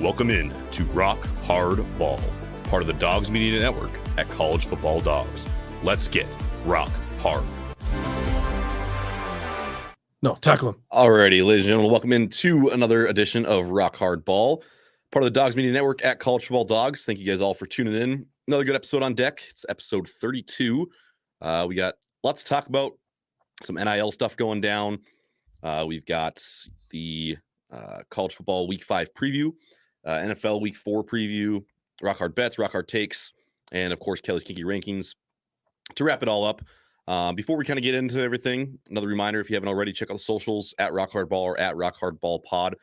Welcome in to Rock Hard Ball, part of the Dogs Media Network at College Football Dogs. Let's get rock hard. No, tackle him. Alrighty, ladies and gentlemen, welcome into another edition of Rock Hard Ball, part of the Dogs Media Network at College Football Dogs. Thank you guys all for tuning in. Another good episode on deck. It's episode 32. We got lots to talk about, some NIL stuff going down. We've got the college football week 5 preview, NFL week 4 preview, rock hard bets, rock hard takes, and of course Kelly's Kinky Rankings. To wrap it all up, before we kind of get into everything, another reminder, if you haven't already, check out the socials at Rock Hard Ball or at Rock Hard Ball Pod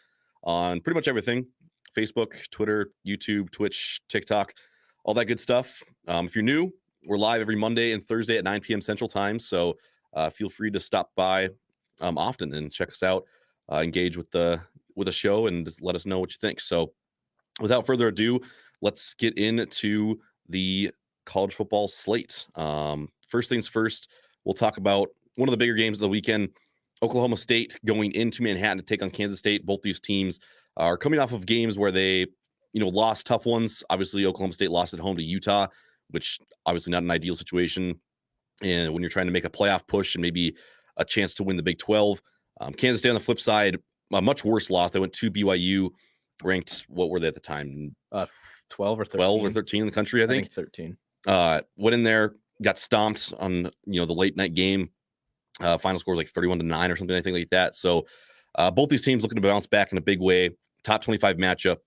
on pretty much everything: Facebook, Twitter, YouTube, Twitch, TikTok, all that good stuff. If you're new, we're live every Monday and Thursday at 9 p.m. Central Time, so feel free to stop by often and check us out, engage with the show, and let us know what you think. So without further ado, let's get into the college football slate. First things first, we'll talk about one of the bigger games of the weekend. Oklahoma State going into Manhattan to take on Kansas State. Both these teams are coming off of games where they, lost tough ones. Obviously, Oklahoma State lost at home to Utah, which obviously not an ideal situation. And when you're trying to make a playoff push and maybe a chance to win the Big 12, Kansas State on the flip side, a much worse loss. They went to BYU, ranked, what were they at the time? 12 or 13. 12 or 13 in the country, I think. 13. Went in there, got stomped on the late night game. Final score was like 31-9 or something, I think, like that. So both these teams looking to bounce back in a big way. Top 25 matchup.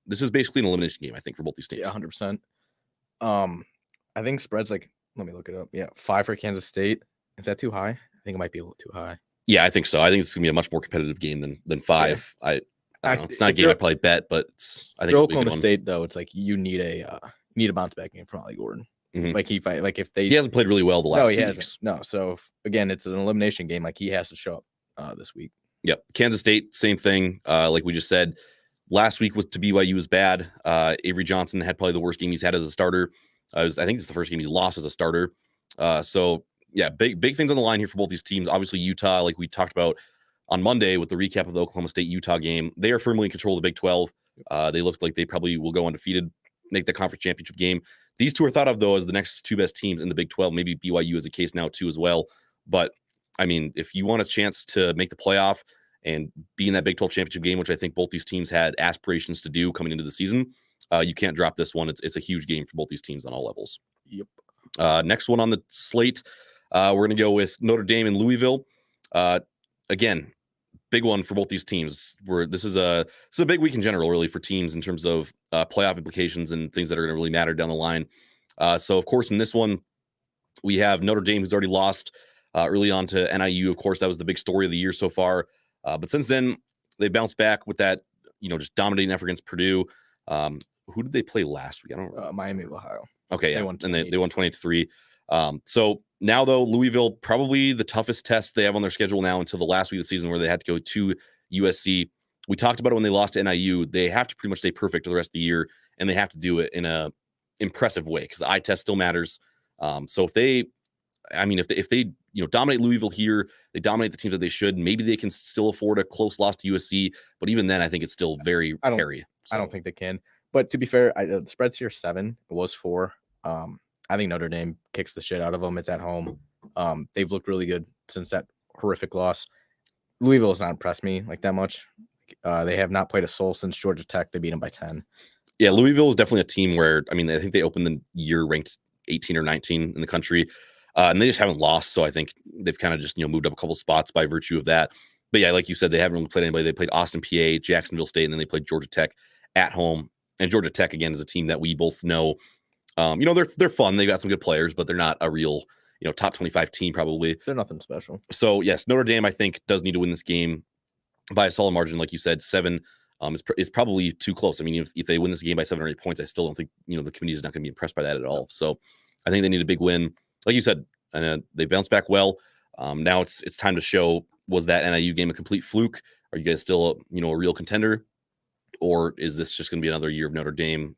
This is basically an elimination game, I think, for both these teams. Yeah, 100%. I think spreads let me look it up. Yeah, 5 for Kansas State. Is that too high? I think it might be a little too high. Yeah, I think so. I think it's gonna be a much more competitive game than 5. Yeah. I don't know. It's not a game I probably bet, but I think Oklahoma State though, it's like you need a bounce back game from Ollie Gordon. Mm-hmm. He hasn't played really well the last 2 weeks. No, so again, it's an elimination game. Like he has to show up this week. Yep, Kansas State, same thing. Like we just said, last week to BYU was bad. Avery Johnson had probably the worst game he's had as a starter. I think it's the first game he lost as a starter. So yeah, big things on the line here for both these teams. Obviously, Utah, like we talked about on Monday with the recap of the Oklahoma State-Utah game, they are firmly in control of the Big 12. They looked like they probably will go undefeated, make the conference championship game. These two are thought of, though, as the next 2 best teams in the Big 12. Maybe BYU is a case now, too, as well. But, I mean, if you want a chance to make the playoff and be in that Big 12 championship game, which I think both these teams had aspirations to do coming into the season, you can't drop this one. It's a huge game for both these teams on all levels. Yep. Next one on the slate, we're going to go with Notre Dame and Louisville. Again, big one for both these teams. This is a big week in general, really, for teams in terms of playoff implications and things that are going to really matter down the line. So, of course, in this one, we have Notre Dame, who's already lost early on to NIU. Of course, that was the big story of the year so far. But since then, they bounced back with that, just dominating effort against Purdue. Who did they play last week? I don't know. Miami of Ohio. Okay, yeah, and they won 28-3. So now, though, Louisville, probably the toughest test they have on their schedule now until the last week of the season where they had to go to USC. We talked about it when they lost to NIU. They have to pretty much stay perfect for the rest of the year, and they have to do it in a impressive way because the eye test still matters. So if they dominate Louisville here, they dominate the teams that they should, maybe they can still afford a close loss to USC. But even then, I think it's still very hairy. I don't think they can. But to be fair, the spread's here 7. It was 4. I think Notre Dame kicks the shit out of them. It's at home. They've looked really good since that horrific loss. Louisville has not impressed me like that much. They have not played a soul since Georgia Tech. They beat them by 10. Yeah, Louisville is definitely a team where, I think they opened the year ranked 18 or 19 in the country, and they just haven't lost. So I think they've kind of just moved up a couple spots by virtue of that. But yeah, like you said, they haven't really played anybody. They played Austin PA, Jacksonville State, and then they played Georgia Tech at home. And Georgia Tech, again, is a team that we both know. They're fun. They got some good players, but they're not a real, top 25 team probably. They're nothing special. So yes, Notre Dame, I think, does need to win this game by a solid margin. Like you said, 7 is probably too close. If they win this game by 7 or 8 points, I still don't think, the community is not going to be impressed by that at all. So I think they need a big win. Like you said, they bounced back well. Now it's time to show, was that NIU game a complete fluke? Are you guys still, a real contender? Or is this just going to be another year of Notre Dame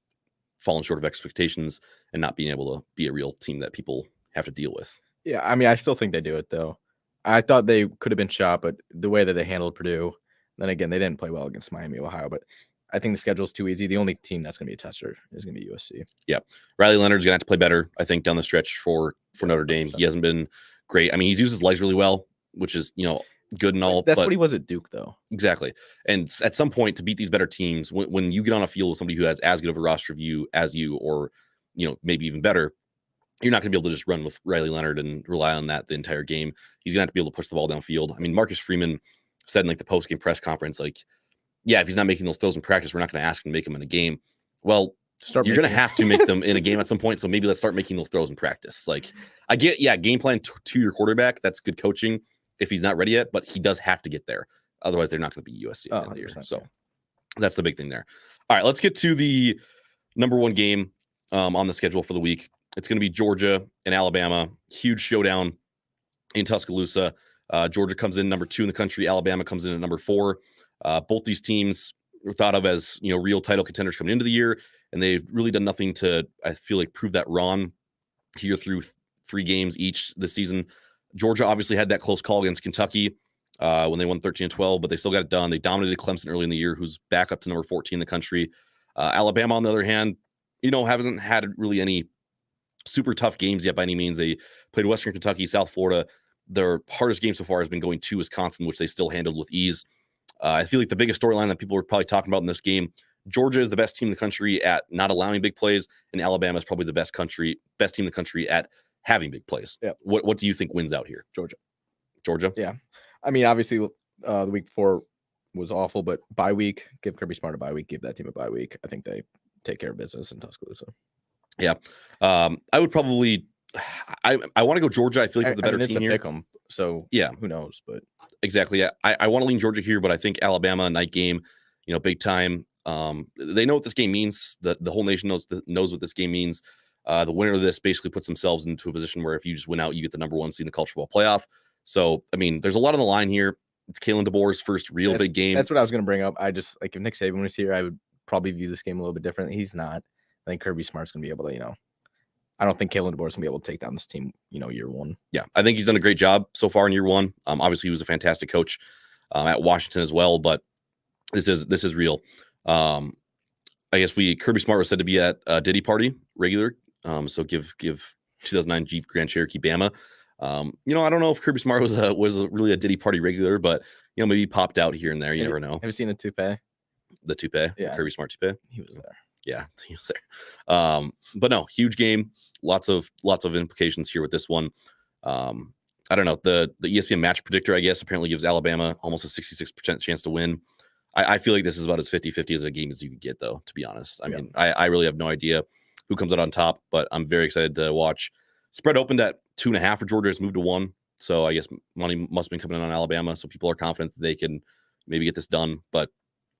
falling short of expectations and not being able to be a real team that people have to deal with? Yeah, I still think they do it, though. I thought they could have been shot, but the way that they handled Purdue, then again, they didn't play well against Miami of Ohio, but I think the schedule's too easy. The only team that's going to be a tester is going to be USC. Yeah. Riley Leonard's going to have to play better, I think, down the stretch for Notre Dame. 100%. He hasn't been great. I mean, he's used his legs really well, which is, good and all. That's but what he was at Duke, though. Exactly. And at some point, to beat these better teams, when you get on a field with somebody who has as good of a roster of you as you, or, maybe even better, you're not going to be able to just run with Riley Leonard and rely on that the entire game. He's going to have to be able to push the ball downfield. I mean, Marcus Freeman said in the post-game press conference, if he's not making those throws in practice, we're not going to ask him to make them in a game. Well, you're going to have to make them in a game at some point. So maybe let's start making those throws in practice. I get, game plan to your quarterback. That's good coaching if he's not ready yet, but he does have to get there. Otherwise, they're not going to be USC at the end of the year. So that's the big thing there. All right, let's get to the number one game on the schedule for the week. It's going to be Georgia and Alabama. Huge showdown in Tuscaloosa. Georgia comes in number 2 in the country. Alabama comes in at number 4. Both these teams were thought of as real title contenders coming into the year, and they've really done nothing to, I feel like, prove that wrong here through 3 games each this season. Georgia obviously had that close call against Kentucky when they won 13-12, but they still got it done. They dominated Clemson early in the year, who's back up to number 14 in the country. Alabama, on the other hand, hasn't had really any super tough games yet by any means. They played Western Kentucky, South Florida. Their hardest game so far has been going to Wisconsin, which they still handled with ease. I feel like the biggest storyline that people were probably talking about in this game, Georgia is the best team in the country at not allowing big plays, and Alabama is probably the best team in the country at having big plays. Yeah. What do you think wins out here? Georgia? Yeah. I mean, obviously, the week before was awful, but bye week, give Kirby Smart a bye week, give that team a bye week. I think they take care of business in Tuscaloosa. Yeah. I would probably I want to go Georgia. I feel like they're the better team here. Pick 'em, so yeah, who knows? But exactly. Yeah. I want to lean Georgia here, but I think Alabama, night game, big time. They know what this game means. The whole nation knows what this game means. The winner of this basically puts themselves into a position where if you just win out, you get the number 1 seed in the college football playoff. So, I mean, there's a lot on the line here. It's Kalen DeBoer's first real big game. That's what I was going to bring up. I just, if Nick Saban was here, I would probably view this game a little bit differently. He's not. I think Kirby Smart's going to be able to, I don't think Kalen DeBoer's going to be able to take down this team, year 1. Yeah, I think he's done a great job so far in year 1. Obviously, he was a fantastic coach at Washington as well, but this is real. I guess Kirby Smart was said to be at Diddy Party regular. So give 2009 Jeep Grand Cherokee Bama. I don't know if Kirby Smart was really a Diddy Party regular, but maybe he popped out here and there. You never know. Have you seen the toupee? The toupee, yeah, the Kirby Smart toupee. He was there. Yeah, he was there. But no, huge game. Lots of implications here with this one. I don't know. The ESPN match predictor, I guess, apparently gives Alabama almost a 66% chance to win. I feel like this is about as 50-50 as a game as you could get, though, to be honest. I mean, I really have no idea who comes out on top, but I'm very excited to watch. Spread opened at 2.5 for Georgia. It's moved to 1. So I guess money must have been coming in on Alabama. So people are confident that they can maybe get this done, but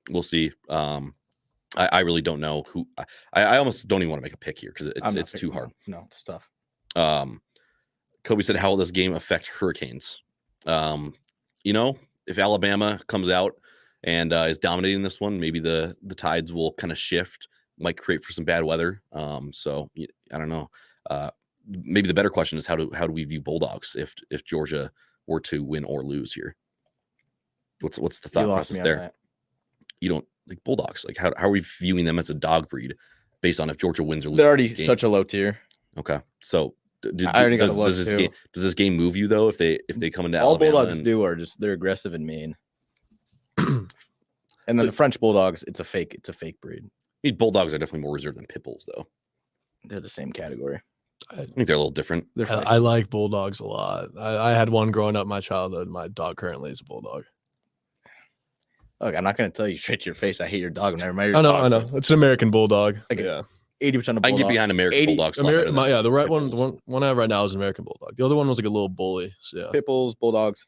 we'll see. I really don't know who. I almost don't even want to make a pick here because it's too hard. No, it's tough. Kobe said, how will this game affect Hurricanes? If Alabama comes out and is dominating this one, maybe the tides will kind of shift, might create for some bad weather. So I don't know. Maybe the better question is how do we view Bulldogs if Georgia were to win or lose here? What's the thought process there? You don't like Bulldogs. Like how are we viewing them as a dog breed based on if Georgia wins or loses? They're already such a low tier. Okay, so I already got a low too. Does this game move you though if they come into all Alabama Bulldogs do are just they're aggressive and mean. And then the French Bulldogs, it's a fake breed. Bulldogs are definitely more reserved than pit bulls though. They're the same category. I think they're a little different. I like Bulldogs a lot. I had one growing up in my childhood. My dog currently is a Bulldog. Look, I'm not going to tell you straight to your face I hate your dog. Never mind. I know. It's an American Bulldog. Like yeah. 80% of Bulldog. I can get behind American Bulldogs. The right one, the one I have right now is an American Bulldog. The other one was like a little bully. So yeah. Pit bulls, Bulldogs,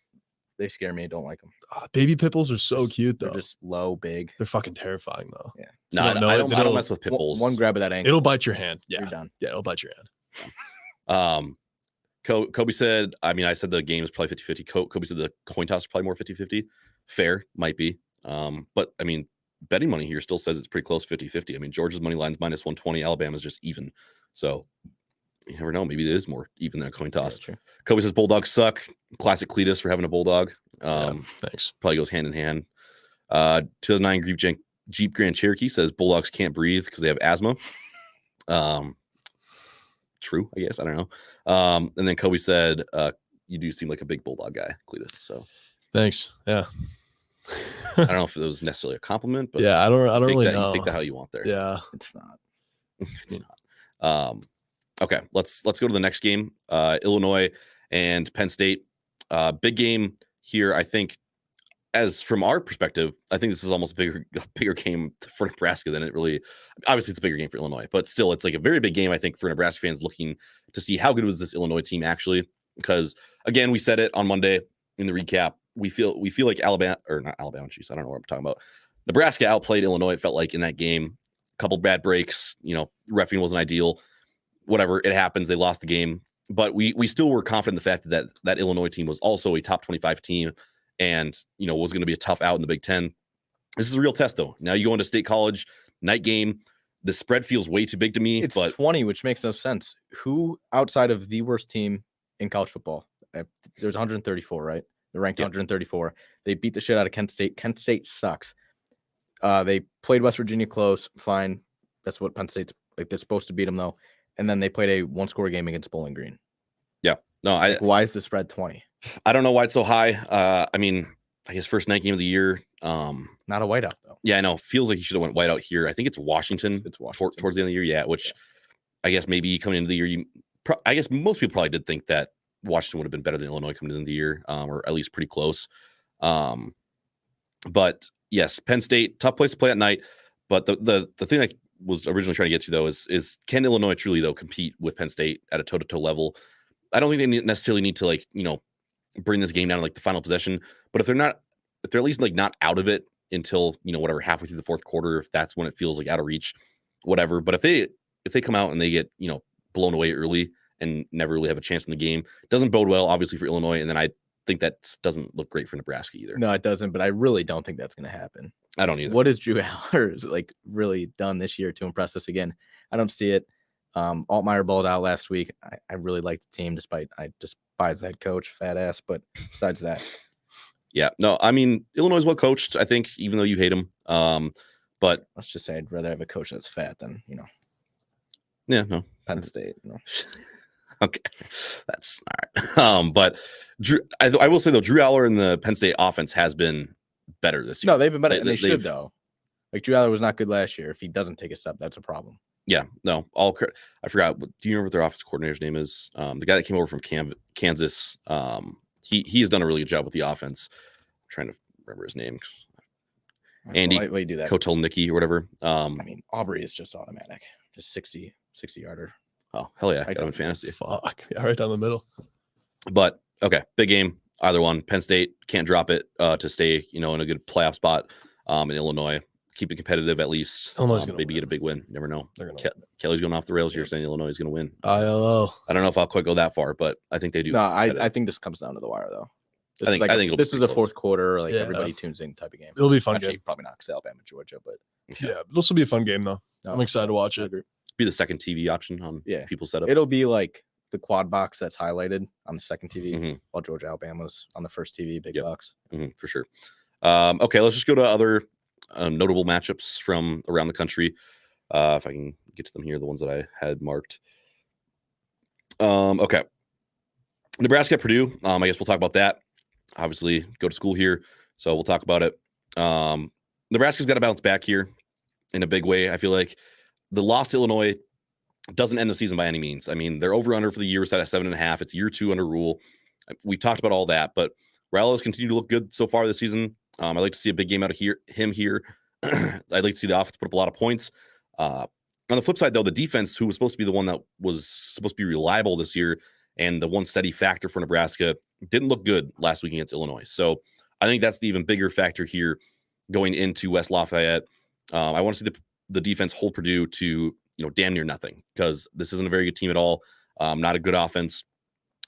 they scare me. I don't like them. Baby pit bulls are so cute though. They're just low, big. They're fucking terrifying though. Yeah. No, I don't mess with pit bulls. One grab of that ankle. It'll bite your hand. Yeah. You're done. Yeah, it'll bite your hand. Kobe said, I said the game is probably 50-50. Kobe said the coin toss is probably more 50-50. Fair, might be. But I mean, betting money here still says it's pretty close 50-50. I mean, Georgia's money line's minus 120. Alabama's just even. So you never know. Maybe it is more even than a coin toss. Yeah, Kobe says Bulldogs suck. Classic Cletus for having a Bulldog. Thanks. Probably goes hand in hand. 2009 Jeep Grand Cherokee says Bulldogs can't breathe because they have asthma. True, I guess. I don't know. And then Kobe said, you do seem like a big Bulldog guy, Cletus. So Thanks. Yeah. I don't know if it was necessarily a compliment, but yeah, I don't really that, know. You take that how you want there. Yeah. It's not. It's not. Okay, let's go to the next game. Illinois and Penn State. Big game here. I think, as from our perspective, I think this is almost a bigger game for Nebraska than it really. Obviously, it's a bigger game for Illinois, but still, it's like a very big game. I think for Nebraska fans looking to see how good was this Illinois team actually. Because again, we said it on Monday in the recap. We feel like Alabama, or not Alabama. Jeez, I don't know what I'm talking about. Nebraska outplayed Illinois. It felt like in that game. A couple bad breaks. Reffing wasn't ideal. Whatever, it happens. They lost the game, but we still were confident in the fact that Illinois team was also a top 25 team. And, was going to be a tough out in the Big Ten. This is a real test, though. Now you go into State College, night game. The spread feels way too big to me. It's but 20, which makes no sense. Who outside of the worst team in college football? There's 134, right? They're ranked 134. They beat the shit out of Kent State. Kent State sucks. They played West Virginia close. Fine. That's what Penn State's like. They're supposed to beat them, though. And then they played a one-score game against Bowling Green. Yeah. No, why is the spread 20? I don't know why it's so high. I guess first night game of the year. Not a whiteout though. Yeah, I know. Feels like you should have went whiteout here. I think it's Washington. It's Washington towards the end of the year. Yeah, which I guess maybe coming into the year, I guess most people probably did think that Washington would have been better than Illinois coming into the year, or at least pretty close. But yes, Penn State, tough place to play at night. But the thing I was originally trying to get to though is can Illinois truly though compete with Penn State at a toe-to-toe level? I don't think they necessarily need to bring this game down to the final possession. But if they're at least not out of it until whatever halfway through the fourth quarter, if that's when it feels like out of reach, whatever. But if they come out and they get blown away early and never really have a chance in the game, it doesn't bode well obviously for Illinois. And then I think that doesn't look great for Nebraska either. No, it doesn't. But I really don't think that's going to happen. I don't either. What has Drew Aller really done this year to impress us again? I don't see it. Altmaier balled out last week. I really like the team, despite I despise the head coach, fat ass. But besides that, yeah, no, I mean Illinois is well coached. I think even though you hate him, but let's just say I'd rather have a coach that's fat than yeah, no, Penn State. Okay, that's all right. But Drew, I will say though, Drew Aller in the Penn State offense has been better this year. No, they've been better, and they should though. Drew Aller was not good last year. If he doesn't take a step, that's a problem. Yeah, no, I forgot. Do you remember what their offense coordinator's name is? The guy that came over from Kansas. He has done a really good job with the offense. I'm trying to remember his name. Andy Kotelnicki or whatever. Aubrey is just automatic. Just 60 yarder. Oh, hell yeah. I got him in fantasy. Fuck. Yeah, right down the middle. But okay, big game. Either one. Penn State can't drop it to stay, in a good playoff spot. In Illinois. Keep it competitive at least. Illinois maybe get a big win. Never know. Kelly's going off the rails. You're saying Illinois is going to win. ILO. I don't know if I'll quite go that far, but I think they do. No, I think this comes down to the wire though. I think this is the fourth quarter. Everybody tunes in type of game. It'll be fun. Actually, probably not because Alabama, Georgia, but yeah, this will be a fun game though. I'm excited to watch it. Be the second TV option on people's setup. It'll be like the quad box that's highlighted on the second TV, while Georgia Alabama's on the first TV, big box. For sure. Okay, let's just go to other notable matchups from around the country. If I can get to them here, the ones that I had marked. Okay. Nebraska at Purdue. I guess we'll talk about that. Obviously, go to school here, so we'll talk about it. Nebraska's got to bounce back here in a big way. I feel like the loss to Illinois doesn't end the season by any means. I mean, they're over/under for the year set at 7.5. It's year 2 under Rule. We talked about all that, but Rallo has continued to look good so far this season. I'd like to see a big game out of him here. I'd like to see the offense put up a lot of points. On the flip side, though, the defense, who was supposed to be the one that was supposed to be reliable this year and the one steady factor for Nebraska, didn't look good last week against Illinois. So I think that's the even bigger factor here going into West Lafayette. I want to see the defense hold Purdue to damn near nothing, because this isn't a very good team at all. Not a good offense.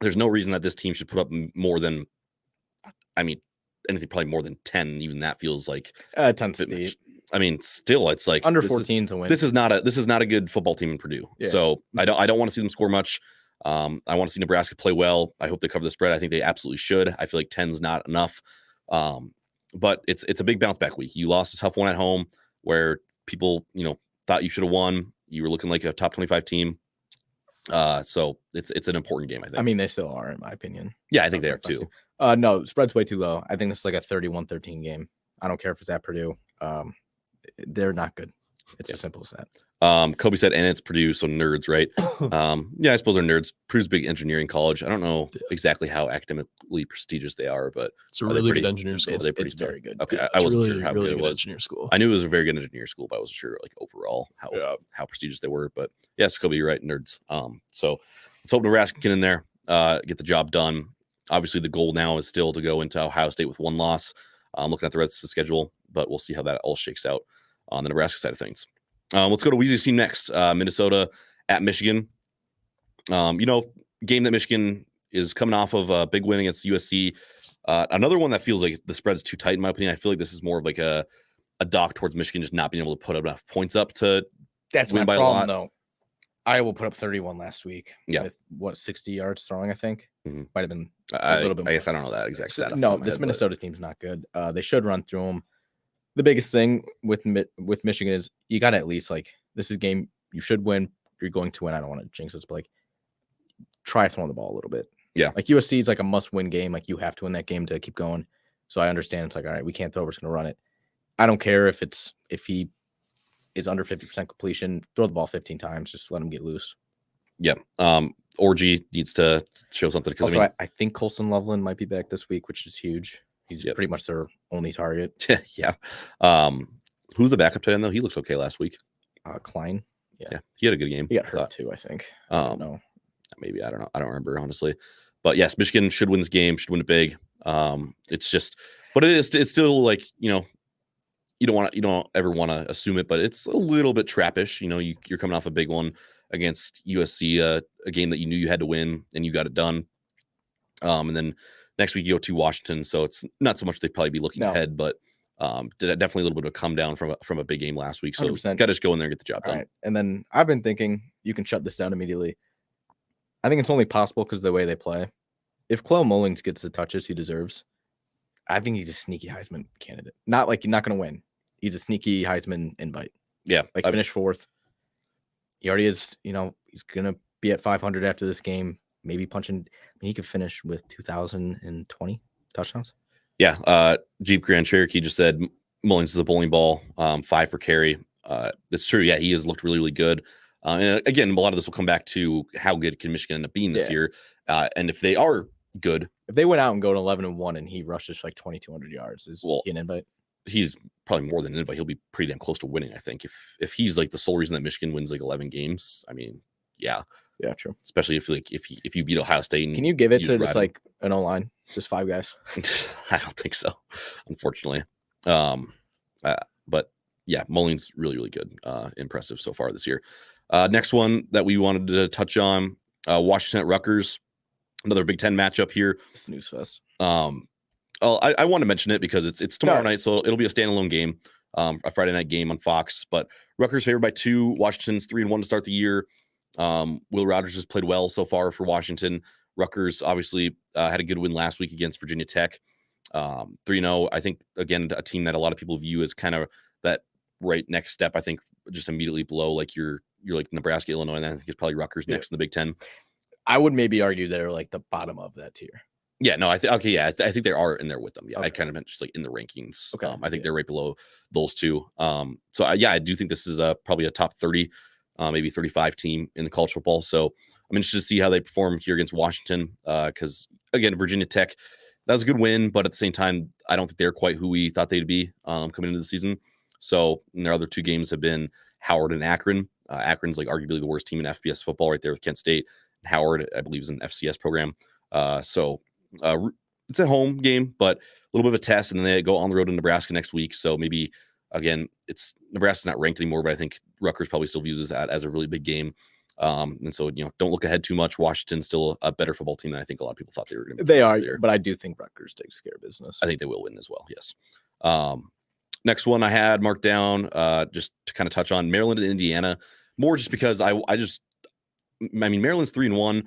There's no reason that this team should put up more than, anything probably more than 10. Even that feels like 10's deep. Still, it's like under 14 to win. This is not a good football team in Purdue. Yeah. So I don't want to see them score much. I want to see Nebraska play well. I hope they cover the spread. I think they absolutely should. I feel like 10's not enough. But it's a big bounce back week. You lost a tough one at home. where people, thought you should have won. You were looking like a top 25 team. So it's an important game, I think. I mean, they still are, in my opinion. Yeah, I think they are too. No, spread's way too low. I think this is like a 31-13 game. I don't care if it's at Purdue. They're not good. It's as simple as that. Kobe said, and it's Purdue, so nerds, right? Yeah, I suppose they're nerds. Purdue's a big engineering college. I don't know exactly how academically prestigious they are, but it's a really good engineering school. It's very good. Okay, Yeah, I wasn't really, sure how really good it good was. engineering school. I knew it was a very good engineering school, but I wasn't sure like overall how prestigious they were. But yes, Kobe, you're right, nerds. So let's hope Nebraska can get in there, get the job done. Obviously, the goal now is still to go into Ohio State with one loss. I'm looking at the rest of the schedule, but we'll see how that all shakes out on the Nebraska side of things. Let's go to Weezy's team next. Minnesota at Michigan. Game that Michigan is coming off of a big win against USC. Another one that feels like the spread's too tight, in my opinion. I feel like this is more of like a dock towards Michigan just not being able to put enough points up to That's win my by problem, a lot. though. Iowa put up 31 last week. Yeah. With 60 yards throwing, I think. Mhm. Might have been a little bit more. I guess I don't know that exact stat. No, this Minnesota team's not good. They should run through them. The biggest thing with Michigan is you got to at least, like, this is a game you should win. You're going to win. I don't want to jinx this, but like, try throwing the ball a little bit. Yeah. Like USC is like a must-win game. Like you have to win that game to keep going. So I understand it's like, all right, we can't throw. We're just going to run it. I don't care if he is under 50% completion. Throw the ball 15 times. Just let him get loose. Yeah. Orgy needs to show something. Also, I think Colson Loveland might be back this week, which is huge. He's pretty much their only target. Yeah. Who's the backup tight end though? He looked okay last week. Klein. Yeah. He had a good game. He got hurt too, I think. No. Maybe I don't know. I don't remember honestly. But yes, Michigan should win this game. Should win it big. It's just, but it's still like you don't ever want to assume it, but it's a little bit trappish. You're coming off a big one against USC, a game that you knew you had to win, and you got it done. And then next week you go to Washington, so it's not so much they'd probably be looking ahead, but definitely a little bit of a come down from a big game last week. So got to just go in there and get the job done. Right. And then I've been thinking you can shut this down immediately. I think it's only possible because of the way they play. If Clell Mullings gets the touches he deserves, I think he's a sneaky Heisman candidate. Not like you're not going to win. He's a sneaky Heisman invite. Yeah. Like finish fourth. He already is, he's going to be at 500 after this game. Maybe punching. He could finish with 2,020 touchdowns. Yeah. Jeep Grand Cherokee just said Mullings is a bowling ball, 5 per carry. That's true. Yeah, he has looked really, really good. And again, a lot of this will come back to how good can Michigan end up being this year. And if they are good. If they went out and go to 11-1 and he rushes like 2,200 yards, is he an invite? He's probably more than an invite. He'll be pretty damn close to winning, I think. If he's like the sole reason that Michigan wins like 11 games, I mean, yeah. Yeah, true. Especially if you beat Ohio State. And can you give it to just like an O-line? Just 5 guys? I don't think so, unfortunately. But yeah, Mullings really, really good. Impressive so far this year. Next one that we wanted to touch on, Washington at Rutgers. Another Big Ten matchup here. Snooze fest. I want to mention it because it's tomorrow night, so it'll be a standalone game, a Friday night game on Fox. But Rutgers favored by 2. Washington's 3-1 to start the year. Will Rogers has played well so far for Washington. Rutgers obviously had a good win last week against Virginia Tech. 3-0. I think again a team that a lot of people view as kind of that right next step. I think just immediately below like you're like Nebraska, Illinois, and I think it's probably Rutgers next in the Big Ten. I would maybe argue they're like the bottom of that tier. Yeah, no, I think they are in there with them. Yeah, okay. I kind of meant just like in the rankings. Okay, I think they're right below those two. So I do think this is probably a top 30, maybe 35 team in the college football. So I'm interested to see how they perform here against Washington. Because again, Virginia Tech, that was a good win, but at the same time, I don't think they're quite who we thought they'd be coming into the season. So their other 2 games have been Howard and Akron. Akron's like arguably the worst team in FBS football right there with Kent State. Howard, I believe, is an FCS program. So it's a home game, but a little bit of a test, and then they go on the road to Nebraska next week. So maybe again, Nebraska's not ranked anymore, but I think Rutgers probably still views that as a really big game. And so don't look ahead too much. Washington's still a better football team than I think a lot of people thought they were going to be. They are, but I do think Rutgers takes care of business. I think they will win as well. Yes. Next one I had marked down, just to kind of touch on Maryland and Indiana, more just because I mean, Maryland's 3-1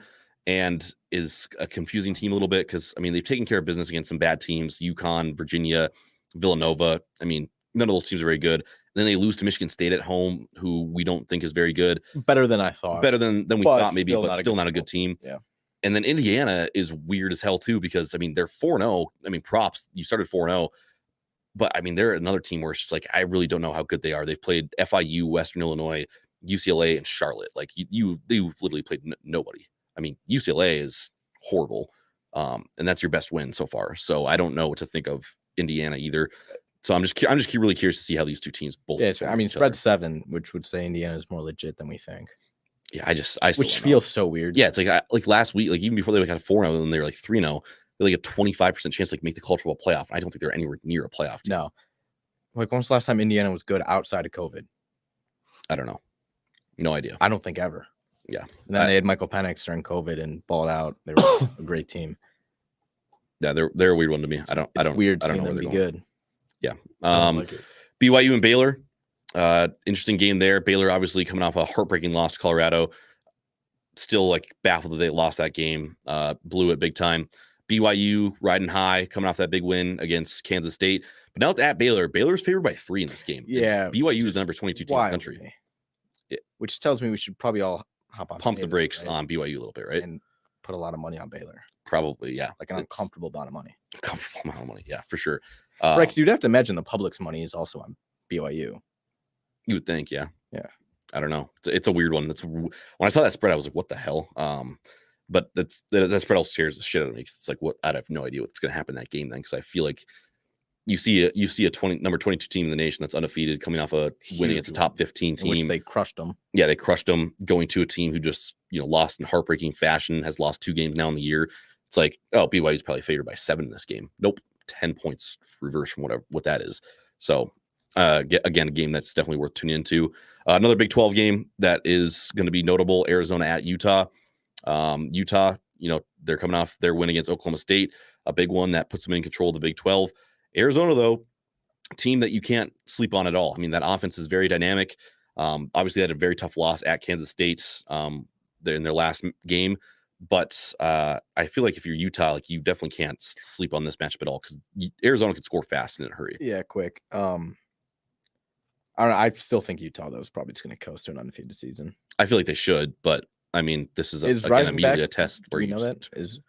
and is a confusing team a little bit because, I mean, they've taken care of business against some bad teams, UConn, Virginia, Villanova. I mean, none of those teams are very good. Then they lose to Michigan State at home, who we don't think is very good. Better than I thought. Better than we But thought, maybe, still but not a still good not a good football. team. Yeah. And then Indiana is weird as hell too, because I mean they're 4-0. I mean, props. You started 4-0, but I mean they're another team where it's just like I really don't know how good they are. They've played FIU, Western Illinois, UCLA, and Charlotte. Like you've literally played nobody. I mean, UCLA is horrible, and that's your best win so far. So I don't know what to think of Indiana either. So I'm just really curious to see how these two teams both. Yeah, I mean, spread 7, which would say Indiana is more legit than we think. Yeah, I still which feels so weird. Yeah, it's like last week, like even before they got 4-0, and they were like 3-0, they're like a 25% chance like make the college football playoff. I don't think they're anywhere near a playoff team. No. Like, when was the last time Indiana was good outside of COVID? I don't know. No idea. I don't think ever. Yeah. And then they had Michael Penix during COVID and balled out. They were a great team. Yeah, they're a weird one to me. I don't weird. I don't know where them they're be going. good. Yeah. Like it. BYU and Baylor. Interesting game there. Baylor obviously coming off a heartbreaking loss to Colorado. Still like baffled that they lost that game. Blew it big time. BYU riding high, coming off that big win against Kansas State. But now it's at Baylor. Baylor's favored by 3 in this game. Yeah. And BYU is the number 22 team in the country. Yeah. Which tells me we should probably all hop on Pump Baylor, the brakes right? on BYU a little bit, right? And put a lot of money on Baylor. Probably, yeah. Like an uncomfortable amount of money. Comfortable amount of money, yeah, for sure. Right, 'cause you'd have to imagine the public's money is also on BYU. You would think, yeah. Yeah. I don't know. It's a weird one. When I saw that spread, I was like, what the hell? But that spread also scares the shit out of me. It's like, what? I have no idea what's going to happen in that game then, because I feel like you see a number 22 team in the nation that's undefeated coming off a winning against a top 15 team. Which they crushed them. Yeah, they crushed them, going to a team who just lost in heartbreaking fashion, has lost 2 games now in the year. It's like, oh, BYU is probably favored by 7 in this game. Nope, 10 points reverse from what that is. So again, a game that's definitely worth tuning into. Another Big 12 game that is going to be notable: Arizona at Utah. Utah, they're coming off their win against Oklahoma State, a big one that puts them in control of the Big 12. Arizona, though, a team that you can't sleep on at all. I mean, that offense is very dynamic. Obviously, they had a very tough loss at Kansas State in their last game. But I feel like if you're Utah, like you definitely can't sleep on this matchup at all, because Arizona can score fast and in a hurry. Yeah, quick. I don't know. I still think Utah, though, is probably just going to coast to an undefeated season. I feel like they should, but I mean, this is Rising immediately back, a test. Do we know that? Because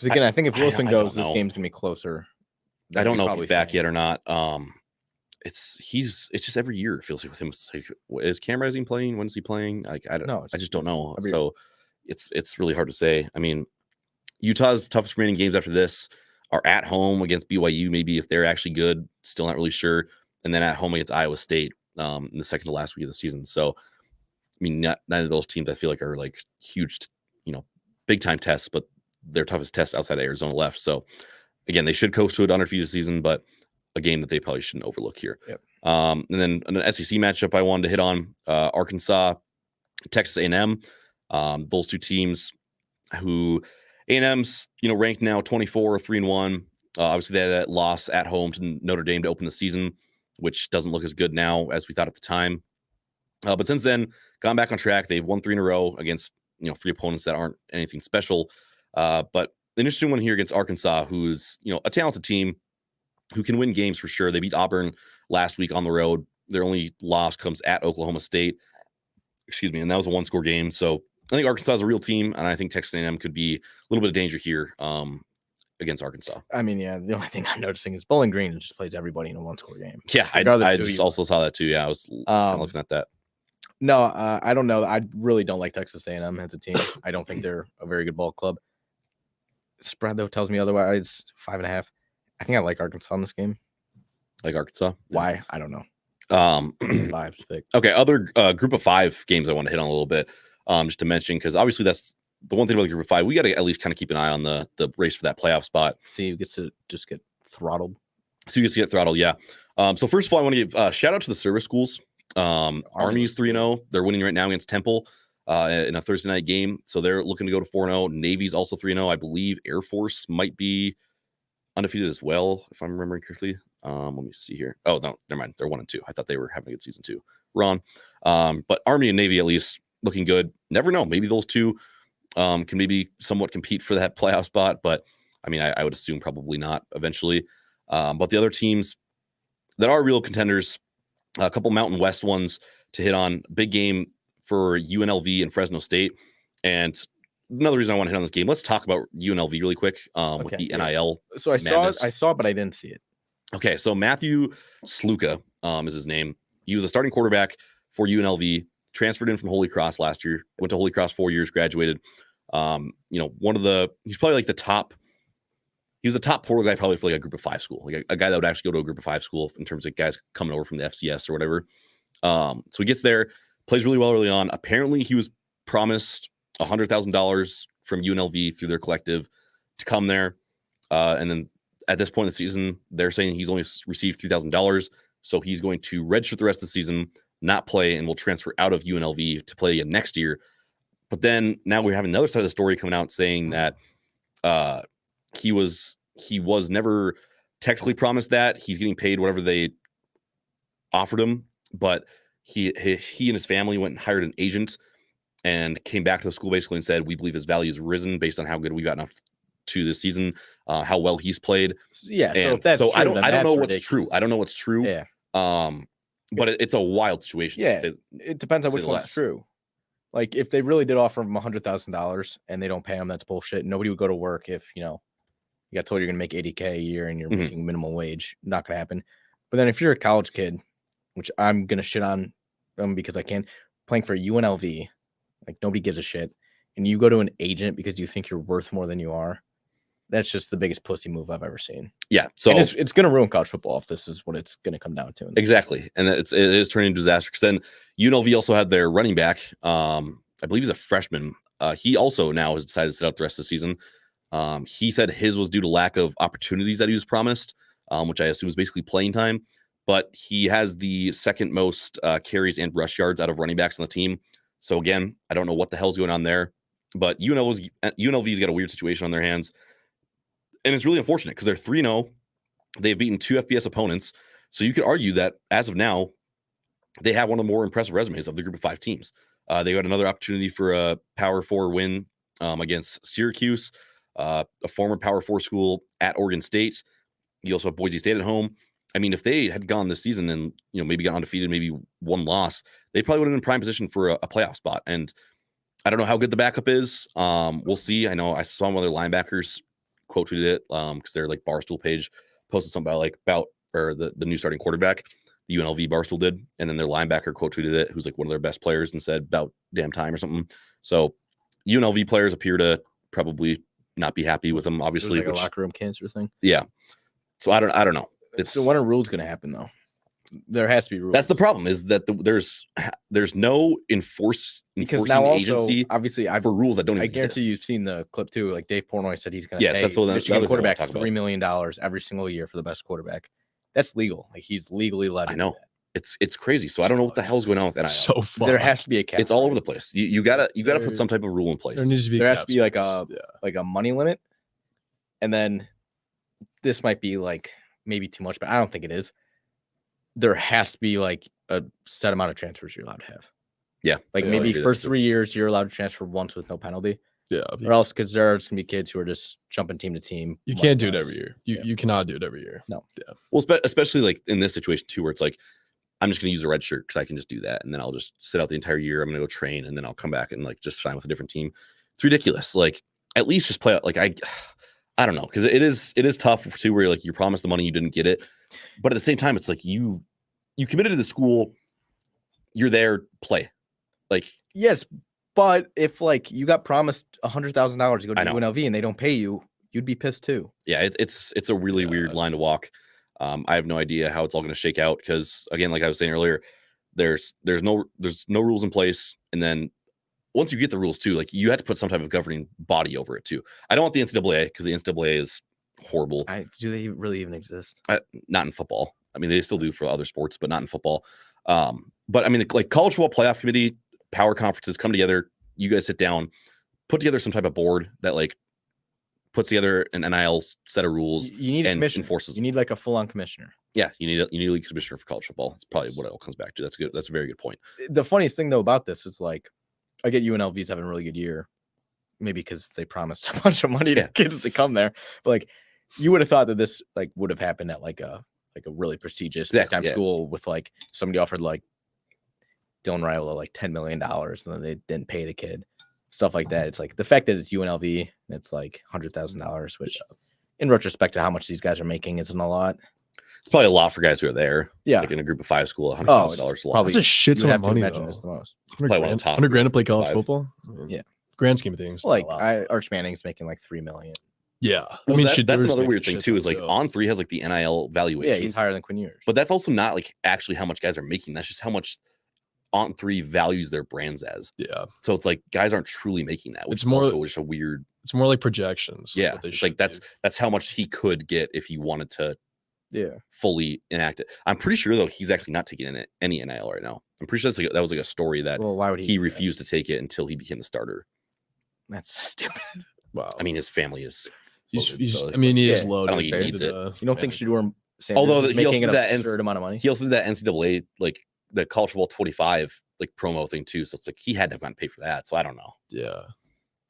again, I think if Wilson goes, this game's going to be closer. I don't know if he's back yet or not. It's just every year it feels like with him. It's like, is Cam Rising playing? When's he playing? Like I just don't know. So it's really hard to say. I mean, Utah's toughest remaining games after this are at home against BYU. Maybe if they're actually good, still not really sure. And then at home against Iowa State in the second to last week of the season. So I mean, neither of those teams I feel like are like huge, big time tests, but their toughest tests outside of Arizona left. So again, they should coast to an undefeated season, but a game that they probably shouldn't overlook here. Yep. And then an SEC matchup I wanted to hit on: Arkansas, Texas A&M. Those two teams, who A&M's ranked now 24, 3-1. Obviously, they had that loss at home to Notre Dame to open the season, which doesn't look as good now as we thought at the time. But since then, gone back on track. They've won 3 in a row against 3 opponents that aren't anything special. But an interesting one here against Arkansas, who's a talented team who can win games for sure. They beat Auburn last week on the road. Their only loss comes at Oklahoma State. And that was a 1-score game. So I think Arkansas is a real team, and I think Texas A&M could be a little bit of danger here against Arkansas. I mean, yeah, the only thing I'm noticing is Bowling Green just plays everybody in a 1-score game. Yeah, I just also saw that too. Yeah, I was looking at that. No, I don't know. I really don't like Texas A&M as a team. I don't think they're a very good ball club. Spread, though, tells me otherwise. 5.5. I think I like Arkansas in this game. Like Arkansas? Why? I don't know. Vibes pick. Okay, other group of 5 games I want to hit on a little bit, just to mention, because obviously that's the one thing about the group of 5. We got to at least kind of keep an eye on the race for that playoff spot. See who gets to just get throttled. Yeah. So first of all, I want to give shout out to the service schools. Army's 3-0. They're winning right now against Temple in a Thursday night game. So they're looking to go to 4-0. Navy's also 3-0. I believe Air Force might be undefeated as well, if I'm remembering correctly. Let me see here. Oh, no, never mind. They're 1-2. I thought they were having a good season too. Wrong. But Army and Navy at least looking good. Never know. Maybe those two can maybe somewhat compete for that playoff spot. But I mean, I would assume probably not eventually. But the other teams that are real contenders, A couple Mountain West ones to hit on. Big game for UNLV and Fresno State. And another reason I want to hit on this game, let's talk about UNLV really quick with the NIL. So I saw, but I didn't see it. Okay, so Matthew Sluka is his name. He was a starting quarterback for UNLV, transferred in from Holy Cross last year, went to Holy Cross 4 years, graduated. He's probably like the top. He was the top portal guy probably for like a group of 5 school, like a guy that would actually go to a group of 5 school in terms of guys coming over from the FCS or whatever. So he gets there, plays really well early on. Apparently he was promised $100,000 from UNLV through their collective to come there. And then at this point in the season, they're saying he's only received $3,000. So he's going to redshirt the rest of the season, not play, and will transfer out of UNLV to play again next year. But then now we have another side of the story coming out saying that he was never technically promised that. He's getting paid whatever they offered him, but he and his family went and hired an agent and came back to the school basically and said, we believe his value has risen based on how good we've gotten up to this season, how well he's played. Yeah. And so if that's so true, I don't know ridiculous. what's true. I don't know what's true. Yeah. But it's a wild situation. Yeah. It depends on which one's true. Like if they really did offer him $100,000 and they don't pay him, that's bullshit. Nobody would go to work if, you got told you're going to make $80K a year and you're making minimum wage. Not going to happen. But then if you're a college kid, which I'm going to shit on them because I can, playing for UNLV, like nobody gives a shit, and you go to an agent because you think you're worth more than you are, that's just the biggest pussy move I've ever seen. Yeah. So and it's going to ruin college football if this is what it's going to come down to. Exactly. And it is turning into disaster because then UNLV also had their running back. I believe he's a freshman. He also now has decided to sit out the rest of the season. He said his was due to lack of opportunities that he was promised, which I assume is basically playing time. But he has the second most carries and rush yards out of running backs on the team. So again, I don't know what the hell's going on there. But UNLV's got a weird situation on their hands. And it's really unfortunate because they're 3-0. They've beaten 2 FBS opponents. So you could argue that as of now, they have one of the more impressive resumes of the group of 5 teams. They got another opportunity for a Power 4 win against Syracuse, a former Power 4 school at Oregon State. You also have Boise State at home. I mean, if they had gone this season and maybe got undefeated, maybe one loss, they probably would have been in prime position for a playoff spot. And I don't know how good the backup is. We'll see. I know I saw one of their linebackers quote tweeted it because their like Barstool page posted something about the new starting quarterback. The UNLV Barstool did, and then their linebacker quote tweeted it, who's like one of their best players, and said about damn time or something. So UNLV players appear to probably not be happy with them. Obviously, like a locker room cancer thing. Yeah. So I don't know. So when are rules going to happen though? There has to be rules. That's the problem. Is that there's no enforcing agency. Obviously, for rules that don't. I guarantee you've seen the clip too. Like Dave Portnoy said he's going to pay Michigan quarterback $3 million every single year for the best quarterback. That's legal. Like he's legally allowed. I know. It's crazy. So I don't know what the hell's going on with that. So fun. There has to be a cap. It's all over the place. You gotta put some type of rule in place. There needs to be. There has to be like a money limit, and then this might be like maybe too much, but I don't think it is. There has to be like a set amount of transfers you're allowed to have. Yeah, like maybe first 3 years you're allowed to transfer once with no penalty. Yeah, or else because there's gonna be kids who are just jumping team to team. You can't do it every year. You cannot do it every year. No. Yeah. Well, especially like in this situation too, where it's like I'm just gonna use a red shirt because I can just do that, and then I'll just sit out the entire year. I'm gonna go train, and then I'll come back and like just sign with a different team. It's ridiculous. Like at least just play out. Like I don't know, because it is tough too, where like you promised the money, you didn't get it, but at the same time, it's like you committed to the school, you're there, play. Like yes, but if like you got promised $100,000 to go to UNLV and they don't pay you, you'd be pissed too. Yeah, it's a really weird line to walk. I have no idea how it's all going to shake out because again, like I was saying earlier, there's no rules in place, and then once you get the rules too, like you have to put some type of governing body over it too. I don't want the NCAA because the NCAA is horrible. Do they really even exist? Not in football. I mean, they still do for other sports, but not in football. But I mean, like college football playoff committee, power conferences come together. You guys sit down, put together some type of board that like puts together an NIL set of rules. You need a commissioner. Enforces. You need like a full-on commissioner. Yeah, you need a league commissioner for college football. That's probably what it all comes back to. That's good. That's a very good point. The funniest thing though about this is like, I get UNLV's having a really good year, maybe because they promised a bunch of money to kids to come there. But like, you would have thought that this like would have happened at like a like a really prestigious Exactly, big-time school with like somebody offered like Dylan Raiola like $10 million and then they didn't pay the kid, stuff like that. It's like the fact that it's UNLV and it's like $100,000, which in retrospect to how much these guys are making isn't a lot. It's probably a lot for guys who are there. Yeah, like in a group of 5 school, $100,000 a lot. probably That's a shit you ton would of have to money, imagine though. it's the most. 100 Probably one of grand, the top 100 grand to play college 5. football. I mean, Yeah. Grand scheme of things. Like not a lot. Arch Manning's making like $3 million. Yeah. Well, that's Shadeur's another making weird thing shit too. ton Is like too. On3 has like the NIL valuation. Yeah, he's higher than Quinn Ewers. But that's also not like actually how much guys are making. That's just how much On3 values their brands as. Yeah. So it's like guys aren't truly making that. Which It's is more- also just a weird. It's more like projections. Yeah, what they it's should like that's how much he could get if he wanted to yeah, fully enact it. I'm pretty sure though he's actually not taking any NIL right now. I'm pretty sure that was like a story that well, why would he refused to take it until he became the starter. That's stupid. Wow. I mean, his family is. He's, loaded, so it's he like- is yeah, loaded. I don't think he compared needs to it. the You don't think manager. Shedeur Sanders Although is he also making an did that absurd amount of money? He also did that NCAA like the College Football 25 like promo thing too. So it's like he had to have gotten paid for that. So I don't know. Yeah.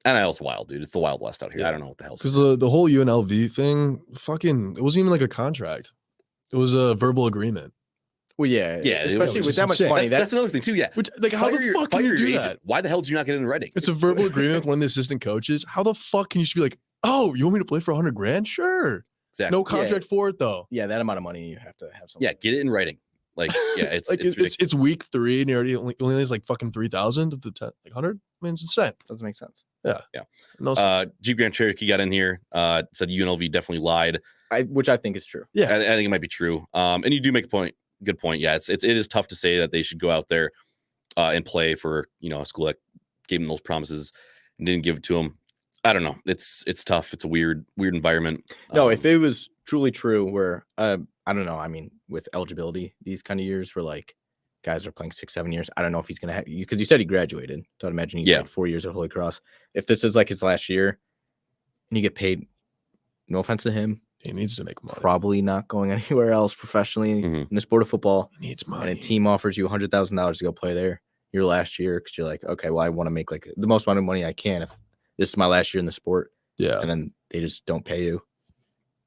NIL's wild, dude. It's the Wild West out here. Yeah. I don't know what the hell's Because the whole UNLV thing, it wasn't even like a contract. It was a verbal agreement. Well, yeah, Yeah, it especially was with just that much insane. money. That's another thing too. Yeah. Which, like, how the fuck can you do that? Why the hell did you not get it in writing? It's a verbal agreement with one of the assistant coaches. How the fuck can you just be like, oh, you want me to play for 100 grand? Sure. Exactly. No contract for it though. Yeah, that amount of money you have to have something. Yeah, get it in writing. Like, yeah, it's like ridiculous. it's week 3 and he only has like fucking 3,000 of the 10, like 100. I mean, it's insane. Doesn't make sense. Yeah. No sense. Jeep Grand Cherokee got in here. Said UNLV definitely lied. Which I think is true. Yeah. I think it might be true. And you do make a point. Good point. Yeah, it is tough to say that they should go out there and play for a school that gave them those promises and didn't give it to them. I don't know. It's tough. It's a weird environment. No, if it was truly true, where I don't know. I mean, with eligibility, these kind of years where like guys are playing 6-7 years, I don't know if he's gonna have you because you said he graduated. So I'd imagine he played 4 years at Holy Cross. If this is like his last year, and you get paid, no offense to him, he needs to make money. probably not going anywhere else professionally in the sport of football. He needs And money. a team offers you $100,000 to go play there your last year because you're like, okay, well, I want to make like the most amount of money I can if this is my last year in the sport. Yeah. And then they just don't pay you.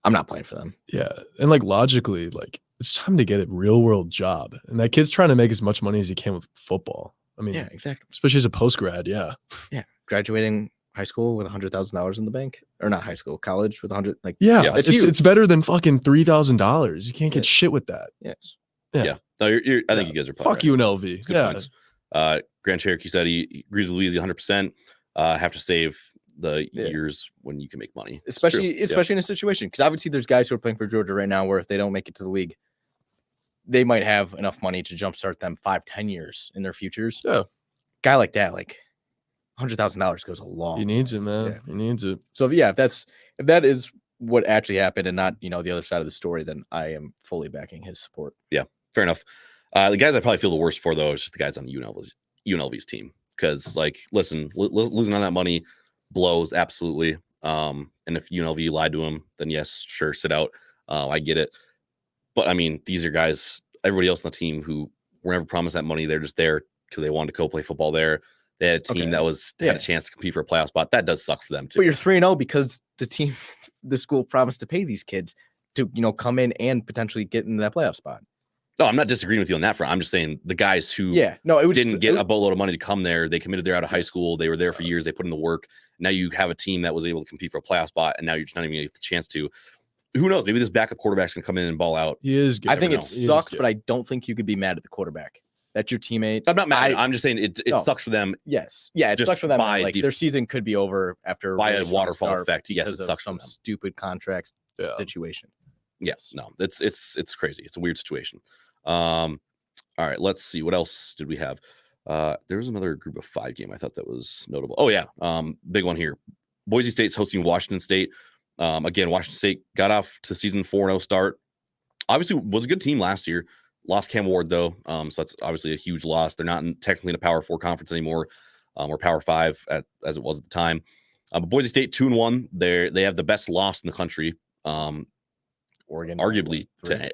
I'm not playing for them. Yeah. And like logically, like it's time to get a real world job. And that kid's trying to make as much money as he can with football. I mean, Yeah, exactly. especially as a post grad. Yeah. Yeah. Graduating high school with $100,000 in the bank, or not high school, college with 100. Like, Yeah. it's It's huge. better than fucking $3,000. You can't get shit with that. Yes. Yeah. No, I think you guys are probably Fuck right. UNLV. It's good points. Grand Cherokee said he agrees with Weezy 100%. Have to save the years when you can make money. It's true. Especially in a situation, because obviously there's guys who are playing for Georgia right now where if they don't make it to the league, they might have enough money to jumpstart them 5-10 years in their futures. Yeah. Guy like that, like $100,000 goes a long. He needs it, man. Yeah. He needs it. So if that is what actually happened and not the other side of the story, then I am fully backing his support. Fair enough. The guys I probably feel the worst for though is just the guys on UNLV's team because like listen, losing on that money blows absolutely. And if UNLV lied to him, then yes, sure, sit out. I get it. But I mean, these are guys, everybody else on the team who were never promised that money. They're just there because they wanted to go play football there. They had a team that had a chance to compete for a playoff spot. That does suck for them too. But you're 3-0 because the school promised to pay these kids to come in and potentially get into that playoff spot. No, I'm not disagreeing with you on that front. I'm just saying the guys who didn't get a boatload of money to come there. They committed there out of high school. They were there for years. They put in the work. Now you have a team that was able to compete for a playoff spot, and now you're just not even going to get the chance to. Who knows? Maybe this backup quarterback's going to come in and ball out. He is good. I think it He is sucks, good. but I don't think you could be mad at the quarterback. That's your teammate. I'm not mad. I'm just saying it sucks for them Yes. Yeah, it Just sucks for them. by Like default. their season could be over after by really a strong waterfall start effect. Yes, it because of sucks for some them. stupid contract Yeah. situation. Yes, no, it's crazy. It's a weird situation. All right, let's see. What else did we have? There was another group of 5 game I thought that was notable. Oh yeah, big one here. Boise State's hosting Washington State. Again, Washington State got off to season 4-0 start. Obviously, was a good team last year. Lost Cam Ward though, so that's obviously a huge loss. They're not technically in a Power 4 conference anymore, or Power 5 as it was at the time. But Boise State 2-1. They have the best loss in the country. Oregon, Arguably to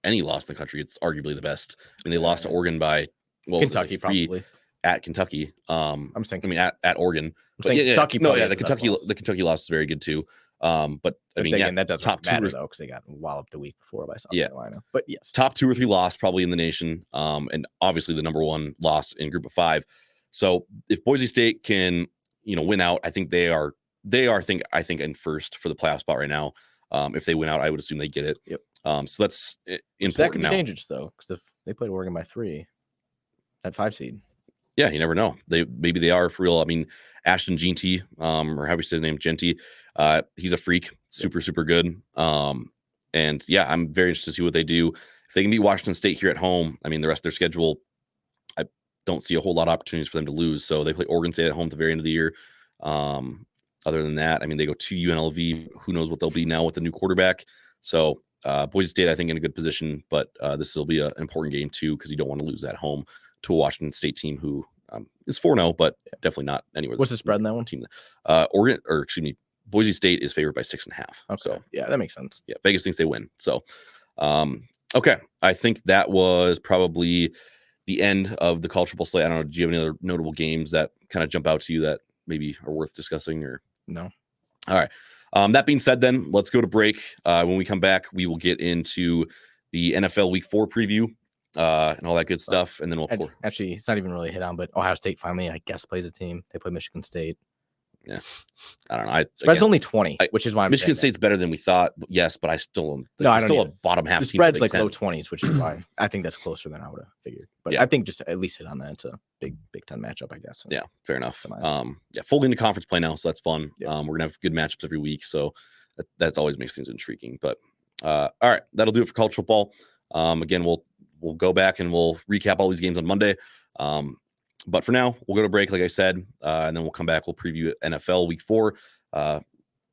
any loss in the country, it's arguably the best. I mean, they lost to Oregon by Kentucky, probably at Kentucky. I'm saying. I mean, at Oregon. I'm saying Kentucky. No, probably yeah, has the best loss. Kentucky loss is very good too. But I mean, again, that doesn't top matter 2 though, because they got walloped the week before by South Yeah. Carolina. But yes, top 2 or 3 loss probably in the nation, and obviously the number 1 loss in Group of 5. So if Boise State can, win out, I think they are. I think in first for the playoff spot right now. If they win out, I would assume they get it. Yep. So that's that important could be now. dangerous though, because if they played Oregon by 3, that 5 seed. Yeah, you never know. Maybe they are for real. I mean, Ashton Jeanty, or how we say his name, Genty, he's a freak, super good. And yeah, I'm very interested to see what they do. If they can beat Washington State here at home, I mean, the rest of their schedule, I don't see a whole lot of opportunities for them to lose. So they play Oregon State at home at the very end of the year. Other than that, I mean, they go to UNLV. Who knows what they'll be now with the new quarterback? So Boise State, I think, in a good position, but this will be an important game too, because you don't want to lose at home to a Washington State team who is 4-0, but definitely not anywhere. What's the spread in that one? Team, Boise State is favored by 6.5. Okay. So yeah, that makes sense. Yeah, Vegas thinks they win. So, okay, I think that was probably the end of the college football slate. I don't know. Do you have any other notable games that kind of jump out to you that maybe are worth discussing? Or no? All right. That being said, then let's go to break. When we come back, we will get into the NFL Week 4 preview. And all that good stuff, and then we'll actually, it's not even really hit on, but Ohio State finally, I guess, plays a team. They play Michigan State. Yeah, I don't know. Spread's only 20, which is why Michigan State's better than we thought. Yes, but I still I still a bottom half. The team spread's like 10. low 20s, which is why I think that's closer than I would have figured. But yeah. I think just at least hit on that. It's a Big Ten matchup, I guess. Yeah, fair enough. Fully into conference play now, so that's fun. Yeah. We're gonna have good matchups every week, so that always makes things intriguing. But all right, that'll do it for college football. Again, we'll go back and we'll recap all these games on Monday. But for now, we'll go to break, like I said, and then we'll come back. We'll preview NFL Week 4. Again,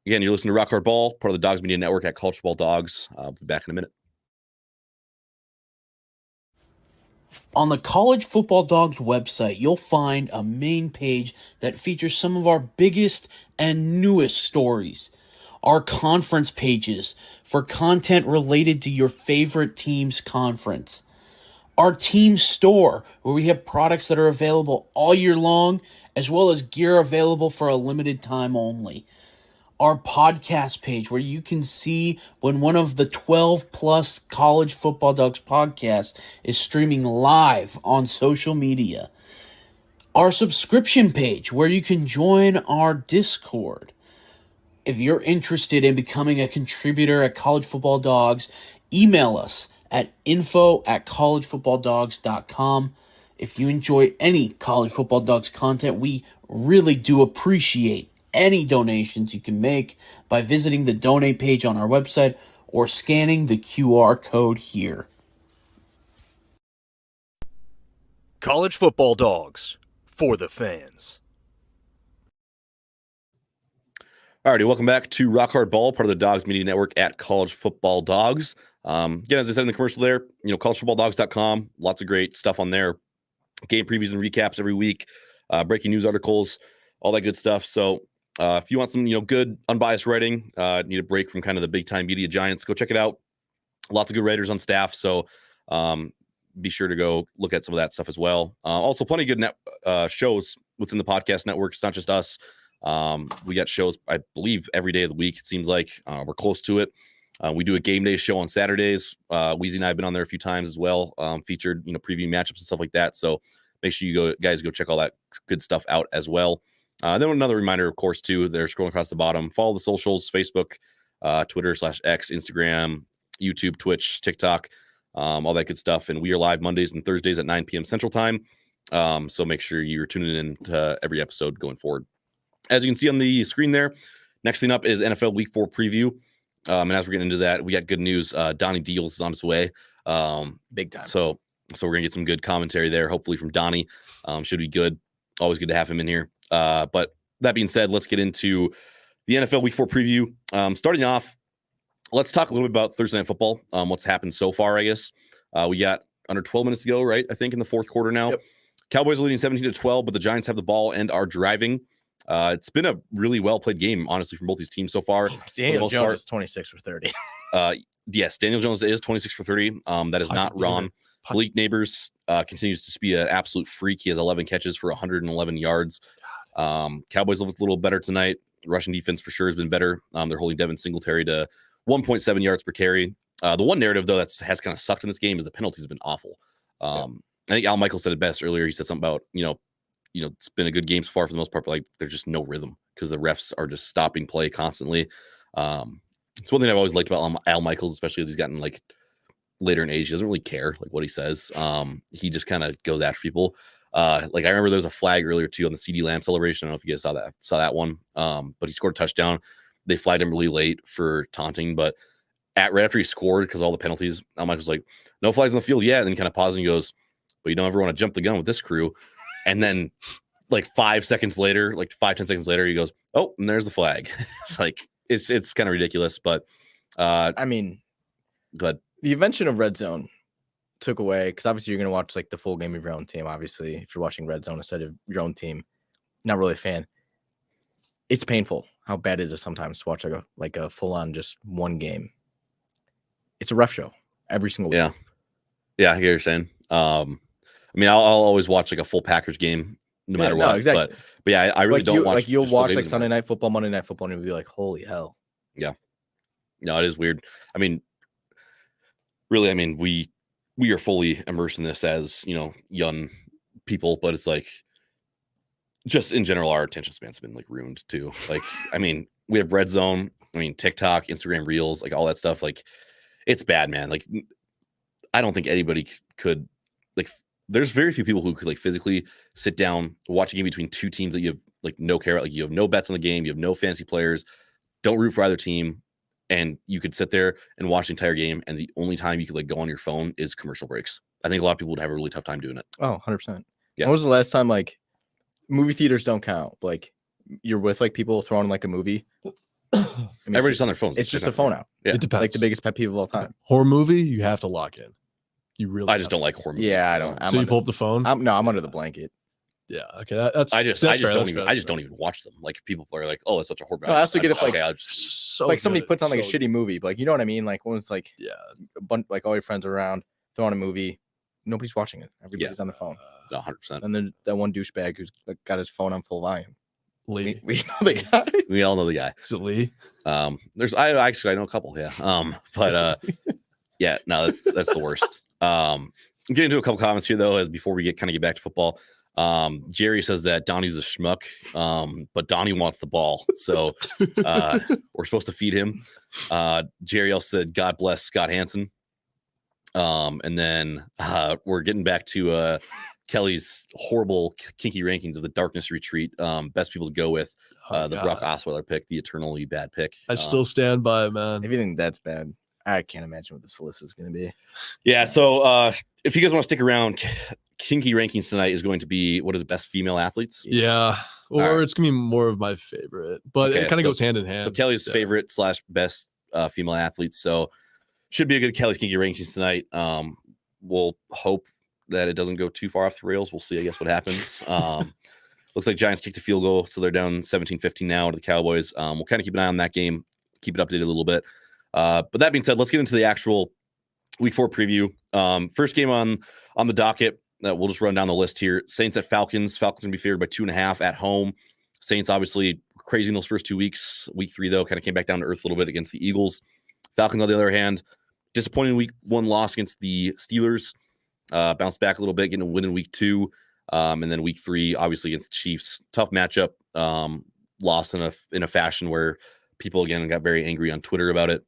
you're listening to Rock Hard Ball, part of the Dogs Media Network at College Football Dogs. I'll be back in a minute. On the College Football Dogs website, you'll find a main page that features some of our biggest and newest stories. Our conference pages for content related to your favorite team's conference. Our team store, where we have products that are available all year long, as well as gear available for a limited time only. Our podcast page, where you can see when one of the 12 plus College Football Dogs podcasts is streaming live on social media. Our subscription page, where you can join our Discord. If you're interested in becoming a contributor at College Football Dogs, email us at info@collegefootballdogs.com. If you enjoy any College Football Dogs content, we really do appreciate any donations you can make by visiting the donate page on our website or scanning the QR code here. College Football Dogs, for the fans. Alrighty, welcome back to Rock Hard Ball, part of the Dogs Media Network at College Football Dogs. Again, as I said in the commercial there, collegefootballdogs.com, lots of great stuff on there. Game previews and recaps every week, breaking news articles, all that good stuff. So if you want some, good unbiased writing, need a break from kind of the big time media giants, go check it out. Lots of good writers on staff. So be sure to go look at some of that stuff as well. Also plenty of good shows within the podcast network. It's not just us. We got shows, I believe, every day of the week. It seems like we're close to it. We do a game day show on Saturdays. Weezy and I have been on there a few times as well, featured, previewing matchups and stuff like that. So make sure you guys go check all that good stuff out as well. Then another reminder, of course, too, they're scrolling across the bottom. Follow the socials, Facebook, Twitter/X, Instagram, YouTube, Twitch, TikTok, all that good stuff. And we are live Mondays and Thursdays at 9 p.m. Central Time. So make sure you're tuning in to every episode going forward. As you can see on the screen there, next thing up is NFL Week 4 preview. And as we're getting into that, we got good news. Donnie Deals is on his way. Big time. So we're going to get some good commentary there, hopefully from Donnie. Should be good. Always good to have him in here. But that being said, let's get into the NFL Week 4 preview. Starting off, let's talk a little bit about Thursday Night Football, what's happened so far, I guess. We got under 12 minutes to go, right? I think in the fourth quarter now. Yep. Cowboys are leading 17-12, but the Giants have the ball and are driving. It's been a really well-played game, honestly, from both these teams so far. Daniel Jones is 26 for 30. Yes, Daniel Jones is 26 for 30. That is not Ron. Malik Neighbors continues to be an absolute freak. He has 11 catches for 111 yards. Cowboys looked a little better tonight. Rushing defense for sure has been better. They're holding Devin Singletary to 1.7 yards per carry. The one narrative, though, that has kind of sucked in this game is the penalties have been awful. I think Al Michaels said it best earlier. He said something about, it's been a good game so far for the most part, but like there's just no rhythm because the refs are just stopping play constantly. It's one thing I've always liked about Al Michaels, especially as he's gotten like later in age. He doesn't really care like what he says. He just kind of goes after people. Like I remember there was a flag earlier too on the CD Lamb celebration. I don't know if you guys saw that one. But he scored a touchdown. They flagged him really late for taunting, but right after he scored, because all the penalties, Al Michaels was like, no flags on the field yet. And then he kind of paused and he goes, but you don't ever want to jump the gun with this crew. And then like 5 seconds later, like 5-10 seconds later, he goes, oh, and there's the flag. It's like, it's kind of ridiculous, but I mean, go ahead. The invention of Red Zone took away, because obviously you're going to watch like the full game of your own team. Obviously, if you're watching Red Zone instead of your own team, not really a fan. It's painful how bad it is sometimes to watch like a full on just one game. It's a ref show every single week. Yeah, I hear what you're saying. I mean, I'll always watch like a full Packers game no matter what. Exactly. But yeah, I really don't watch. Like you'll watch like Sunday Night Football, Monday Night Football, and you'll be like, holy hell. Yeah. No, it is weird. I mean, really, we are fully immersed in this as, young people, but it's like just in general, our attention spans have been like ruined too. Like, I mean, we have Red Zone, TikTok, Instagram Reels, like all that stuff. Like, it's bad, man. Like, I don't think anybody could, like, there's very few people who could like physically sit down, watch a game between two teams that you have like no care about. Like, you have no bets on the game, you have no fantasy players, don't root for either team, and you could sit there and watch the entire game, and the only time you could like go on your phone is commercial breaks. I think a lot of people would have a really tough time doing it. Oh, 100%. Yeah. When was the last time, like, movie theaters don't count? Like, you're with like people throwing like a movie. Everybody's on their phones. It's just a phone out. Yeah. It depends. Like the biggest pet peeve of all time. Horror movie, you have to lock in. You really. I just don't like horror movies. Yeah, I don't. So you pull up the phone. I'm under the blanket. Yeah. Okay. That's. I just that's fair, don't that's even. fair, I that's just fair. don't even watch them. Like people are like, oh, that's such a horror movie. No, I also get it, like, okay, I'll just, So like somebody good, puts on like so a shitty movie, but like, you know what I mean? Like when it's like Yeah. a bunch, like all your friends are around, throw on a movie, nobody's watching it. Everybody's on the phone. 100%. And then that one douchebag who's like, got his phone on full volume. Lee. We know the guy. We all know the guy. Is it Lee? I know a couple. Yeah. But yeah, no, that's the worst. Getting into a couple comments here though, as before we get back to football. Jerry says that Donnie's a schmuck, but Donnie wants the ball, so we're supposed to feed him. Jerry also said, "God bless Scott Hansen." And then we're getting back to Kelly's horrible kinky rankings of the Darkness Retreat. Best people to go with the Brock Osweiler pick, the eternally bad pick. I still stand by it, man. If you think that's bad, I can't imagine what this list is going to be. Yeah. So if you guys want to stick around, kinky rankings tonight is going to be what is the best female athletes. Yeah. Or All right. it's gonna be more of my favorite, but Okay, it kind of so- goes hand in hand. So Kelly's Yeah. favorite / best female athletes. So should be a good Kelly's kinky rankings tonight. We'll hope that it doesn't go too far off the rails. We'll see, I guess, what happens. Looks like Giants kicked a field goal, so they're down 17-15 now to the Cowboys. We'll kind of keep an eye on that game, keep it updated a little bit. But that being said, let's get into the actual Week 4 preview. First game on the docket. We'll just run down the list here. Saints at Falcons. Falcons going to be favored by 2.5 at home. Saints obviously crazy in those first 2 weeks. Week 3, though, kind of came back down to earth a little bit against the Eagles. Falcons, on the other hand, disappointing Week 1 loss against the Steelers. Bounced back a little bit, getting a win in Week 2. And then Week 3, obviously against the Chiefs. Tough matchup. Lost in a fashion where people, again, got very angry on Twitter about it.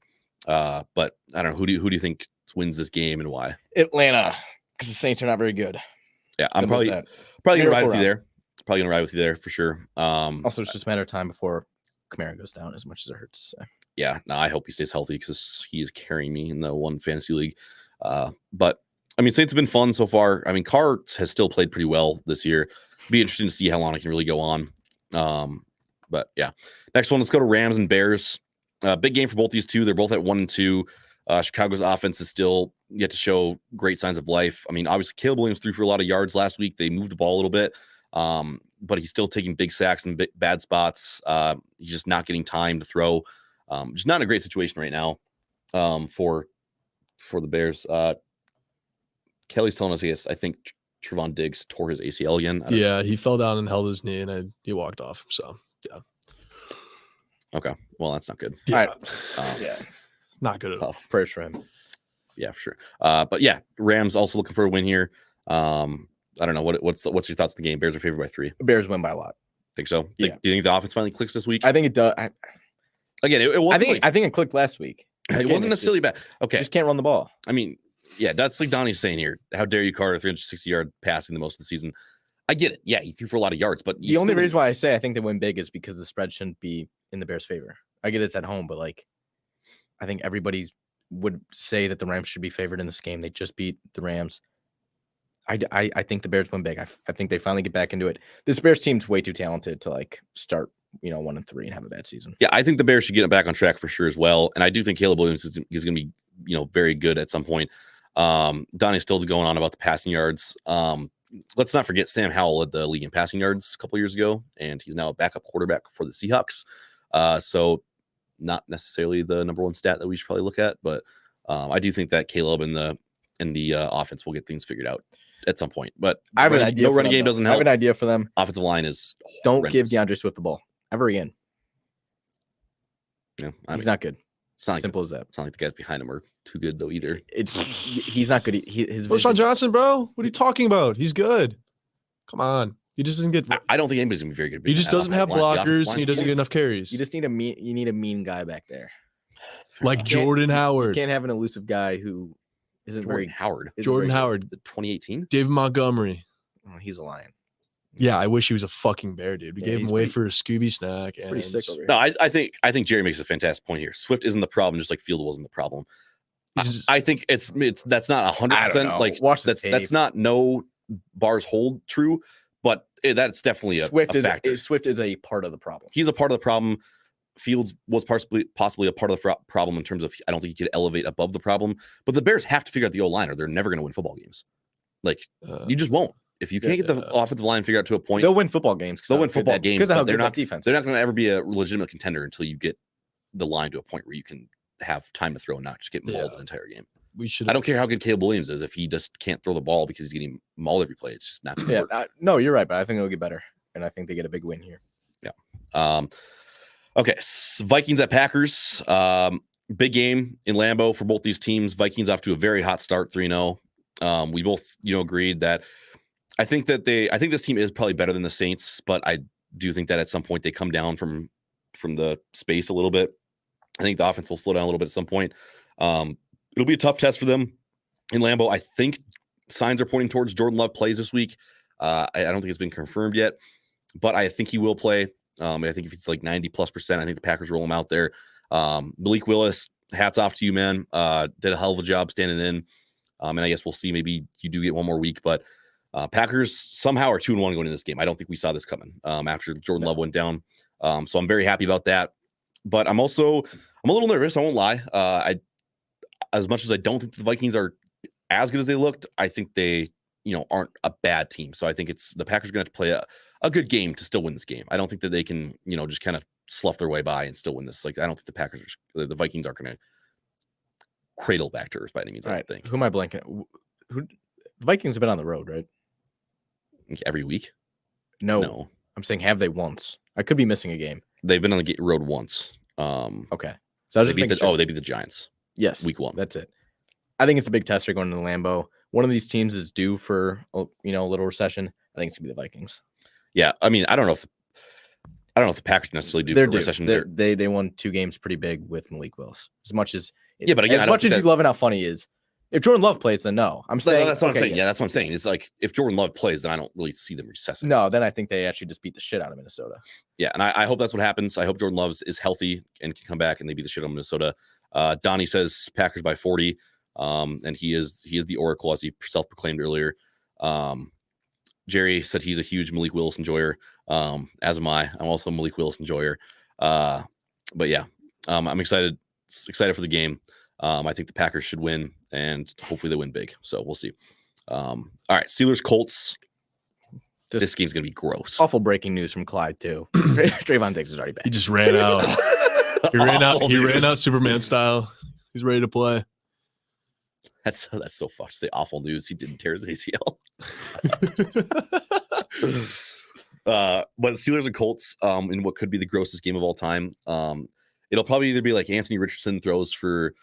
But I don't know. Who do you think wins this game and why? Atlanta, because the Saints are not very good. Yeah, I'm Simple as probably that. gonna ride with Miracle you there. Probably gonna ride with you there for sure. Also, it's just a matter of time before Kamara goes down, as much as it hurts to say. Yeah, no, I hope he stays healthy because he is carrying me in the one fantasy league. But I mean, Saints have been fun so far. I mean, Carr has still played pretty well this year. Be interesting to see how long it can really go on. But yeah, next one, let's go to Rams and Bears. Big game for both these two. They're both at 1-2. Chicago's offense is still yet to show great signs of life. I mean, obviously, Caleb Williams threw for a lot of yards last week. They moved the ball a little bit, but he's still taking big sacks and bad spots. He's just not getting time to throw. Just not in a great situation right now for the Bears. Kelly's telling us, I think Trevon Diggs tore his ACL again. Yeah, he fell down and held his knee, and he walked off. So yeah. Okay, well that's not good. Yeah. Yeah, Not good at all. Tough. prayers for him. Yeah, for sure. But yeah, Rams also looking for a win here. I don't know what's your thoughts on the game. Bears are favored by 3. Bears win by a lot. Think so? Yeah. Do you think the offense finally clicks this week? I think it does. Again, it wasn't. I think it clicked last week. It wasn't necessarily bad. Okay, Just can't run the ball. I mean, yeah, that's like Donnie's saying here. How dare you, Carter? 360-yard passing the most of the season. I get it. Yeah, he threw for a lot of yards, but The only reason why I say I think they win big is because the spread shouldn't be in the Bears' favor. I get it's at home, but like, I think everybody would say that the Rams should be favored in this game. They just beat the Rams. I think the Bears win big. I think they finally get back into it. This Bears team's way too talented to like start 1-3 and have a bad season. Yeah, I think the Bears should get it back on track for sure as well. And I do think Caleb Williams is going to be very good at some point. Donnie's still going on about the passing yards. Let's not forget Sam Howell led the league in passing yards a couple years ago, and he's now a backup quarterback for the Seahawks. So not necessarily the number one stat that we should probably look at, but I do think that Caleb and the offense will get things figured out at some point. But I have an idea. No running game doesn't help. I have an idea for them. Offensive line is Don't give horrendous. DeAndre Swift the ball ever again. Yeah, He's not good. It's not like Simple as that. It's not like the guys behind him are too good though either. He's not good. His Sean vision- Johnson, bro. What are you talking about? He's good. Come on. He just doesn't get. I don't think anybody's gonna be very good. He just doesn't have blockers, and he doesn't get enough carries. You just need a mean guy back there. Like Jordan You Howard, can't have an elusive guy who isn't very. Howard. isn't Jordan very good. Howard, 2018. David Montgomery. Oh, he's a lion. Yeah, I wish he was a fucking bear, dude. We Yeah, gave him he's away pretty- for a Scooby snack. And Pretty sick over here. No, I think Jerry makes a fantastic point here. Swift isn't the problem, just like Field wasn't the problem. he's just- I think it's that's not 100% know. like Watch the that's tape. not no bars hold true, but that's definitely a factor. Swift is a part of the problem. He's a part of the problem. Fields was possibly a part of the problem in terms of I don't think he could elevate above the problem. But the Bears have to figure out the O-line or they're never going to win football games. Like you just won't. If you can't get the offensive line figured out to a point, They'll win football games. they'll win football games, because but they're not defense. They're not going to ever be a legitimate contender until you get the line to a point where you can have time to throw and not just get mauled an entire game. we should. I don't care how good Caleb Williams is if he just can't throw the ball because he's getting mauled every play. It's just not going to work. No, you're right, but I think they'll get better, and I think they get a big win here. Okay, Vikings at Packers. Big game in Lambeau for both these teams. Vikings off to a very hot start, 3-0. We both, agreed that I think this team is probably better than the Saints, but I do think that at some point they come down from the space a little bit. I think the offense will slow down a little bit at some point. It'll be a tough test for them in Lambeau. I think signs are pointing towards Jordan Love plays this week. I don't think it's been confirmed yet, but I think he will play. I think if it's like 90+%, I think the Packers roll him out there. Malik Willis, hats off to you, man. Did a hell of a job standing in. And I guess we'll see. Maybe you do get one more week, but Packers somehow are 2-1 going into this game. I don't think we saw this coming after Jordan Love went down. So I'm very happy about that. But I'm a little nervous. I won't lie. As much as I don't think the Vikings are as good as they looked, I think they, aren't a bad team. So I think the Packers are going to have to play a good game to still win this game. I don't think that they can, just kind of slough their way by and still win this. Like, I don't think the Vikings aren't going to cradle back to earth by any means. I don't think. Who am I blanking? Who the Vikings have been on the road, right? Every week? No. I'm saying have they once? I could be missing a game. They've been on the road once. Okay. So I was They just beat making sure. they beat the Giants. Yes, week 1. That's it. I think it's a big tester going to the Lambeau. One of these teams is due for a little recession. I think it's gonna be the Vikings. Yeah, I mean, I don't know if the Packers necessarily do They're for due. recession. They won 2 games pretty big with Malik Willis. As much as Yeah, but again, I as don't much think as you that's- love it, how funny he is. If Jordan Love plays, then no. I'm saying that's what I'm okay, saying. Yeah, that's what I'm saying. It's like if Jordan Love plays, then I don't really see them recessing. No, then I think they actually just beat the shit out of Minnesota. Yeah, and I hope that's what happens. I hope Jordan Love is healthy and can come back and they beat the shit out of Minnesota. Donnie says Packers by 40. And he is the Oracle, as he self-proclaimed earlier. Jerry said he's a huge Malik Willis enjoyer. As am I. I'm also a Malik Willis enjoyer. But yeah, I'm excited for the game. I think the Packers should win, and hopefully they win big. So we'll see. All right, Steelers Colts. This game's gonna be gross. Awful breaking news from Clyde too. Trayvon Diggs is already back. He just ran out. He ran out Superman style. He's ready to play. That's so fucked. Say awful news. He didn't tear his ACL. But Steelers and Colts in what could be the grossest game of all time. It'll probably either be like Anthony Richardson throws for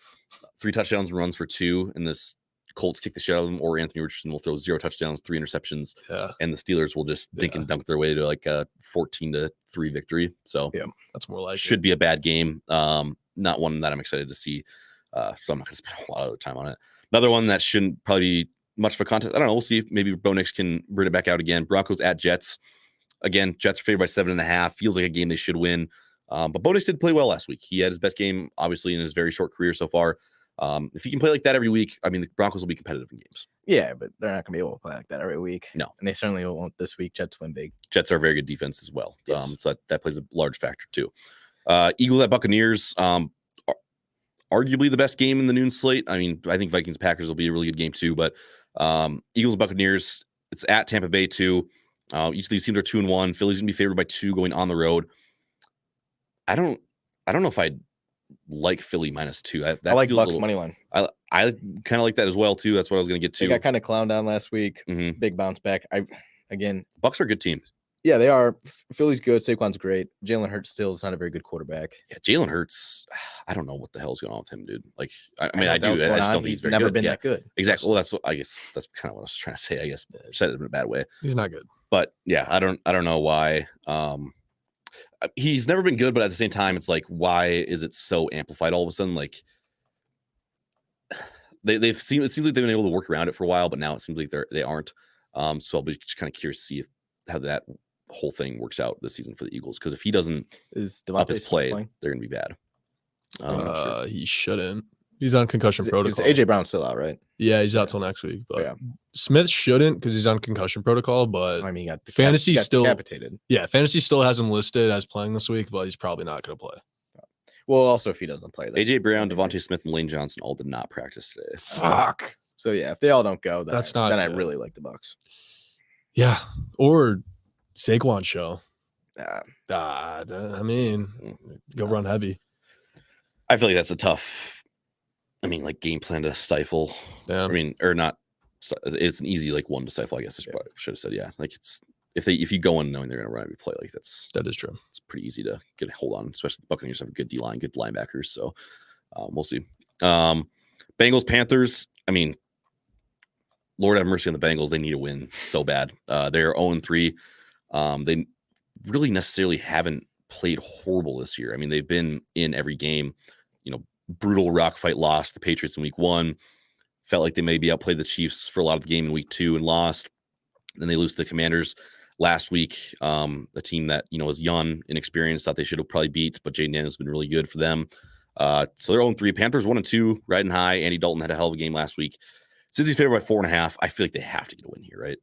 3 touchdowns and runs for 2, and this Colts kick the shit out of them, or Anthony Richardson will throw 0 touchdowns, 3 interceptions, and the Steelers will just dink and dunk their way to like a 14-3 victory. So that's more like should be a bad game. Not one that I'm excited to see. So I'm not going to spend a lot of time on it. Another one that shouldn't probably be much of a contest. I don't know. We'll see if maybe Bo Nix can bring it back out again. Broncos at Jets. Again, Jets are favored by 7.5. Feels like a game they should win. But Bo Nix did play well last week. He had his best game, obviously, in his very short career so far. If he can play like that every week, I mean, the Broncos will be competitive in games. Yeah, but they're not going to be able to play like that every week. No. And they certainly won't this week. Jets win big. Jets are a very good defense as well. Yes. So that plays a large factor too. Eagles at Buccaneers. Arguably the best game in the noon slate. I mean, I think Vikings Packers will be a really good game too. But Eagles Buccaneers, it's at Tampa Bay too. Each of these teams are 2-1. Philly's gonna be favored by 2 going on the road. I don't know if I'd like Philly -2. I like Bucks money line. I kind of like that as well too. That's what I was gonna get to. They got kind of clowned down last week. Mhm. Big bounce back. Bucks are a good team. Yeah, they are. Philly's good. Saquon's great. Jalen Hurts still is not a very good quarterback. Yeah, Jalen Hurts. I don't know what the hell's going on with him, dude. Like, I mean, know I what the do. hell's I going just on. don't think he's very never good. been Yeah, that good. exactly. Well, that's what I guess. That's kind of what I was trying to say. I guess said it in a bad way. He's not good. But yeah, I don't know why. He's never been good, but at the same time, it's like, why is it so amplified all of a sudden? Like, it seems like they've been able to work around it for a while, but now it seems like they aren't. So I'll be just kind of curious to see how that whole thing works out this season for the Eagles, because if he doesn't up his play, they're gonna be bad. He shouldn't. He's on concussion protocol. AJ Brown's still out, right? Yeah, he's out till next week. But Yeah. Smith shouldn't because he's on concussion protocol. But I mean, he got fantasy still decapitated. Yeah, fantasy still has him listed as playing this week, but he's probably not going to play. Well, also if he doesn't play, then AJ Brown, Devontae Smith, and Lane Johnson all did not practice today. Fuck. So yeah, if they all don't go, then That's not Then I good. really like the Bucks. Yeah, or Saquon show. Uh, I mean, go run heavy. I feel like that's a tough. I mean, like game plan to stifle. Yeah. I mean, or not. It's an easy like one to stifle. I guess I should have said like it's if you go in knowing they're going to run every play, like that is true. It's pretty easy to get a hold on, especially the Buccaneers have a good D line, good linebackers. So we'll see. Bengals Panthers. I mean, Lord have mercy on the Bengals. They need a win so bad. They're 0-3. They really necessarily haven't played horrible this year. I mean, they've been in every game. Brutal rock fight loss. The Patriots in week 1. Felt like they maybe outplayed the Chiefs for a lot of the game in week 2 and lost. Then they lose to the Commanders last week. A team that was young, inexperienced, thought they should have probably beat, but Jaden Daniels has been really good for them. So they're 0-3. Panthers 1-2, riding high. Andy Dalton had a hell of a game last week. Since he's favored by 4.5, I feel like they have to get a win here, right?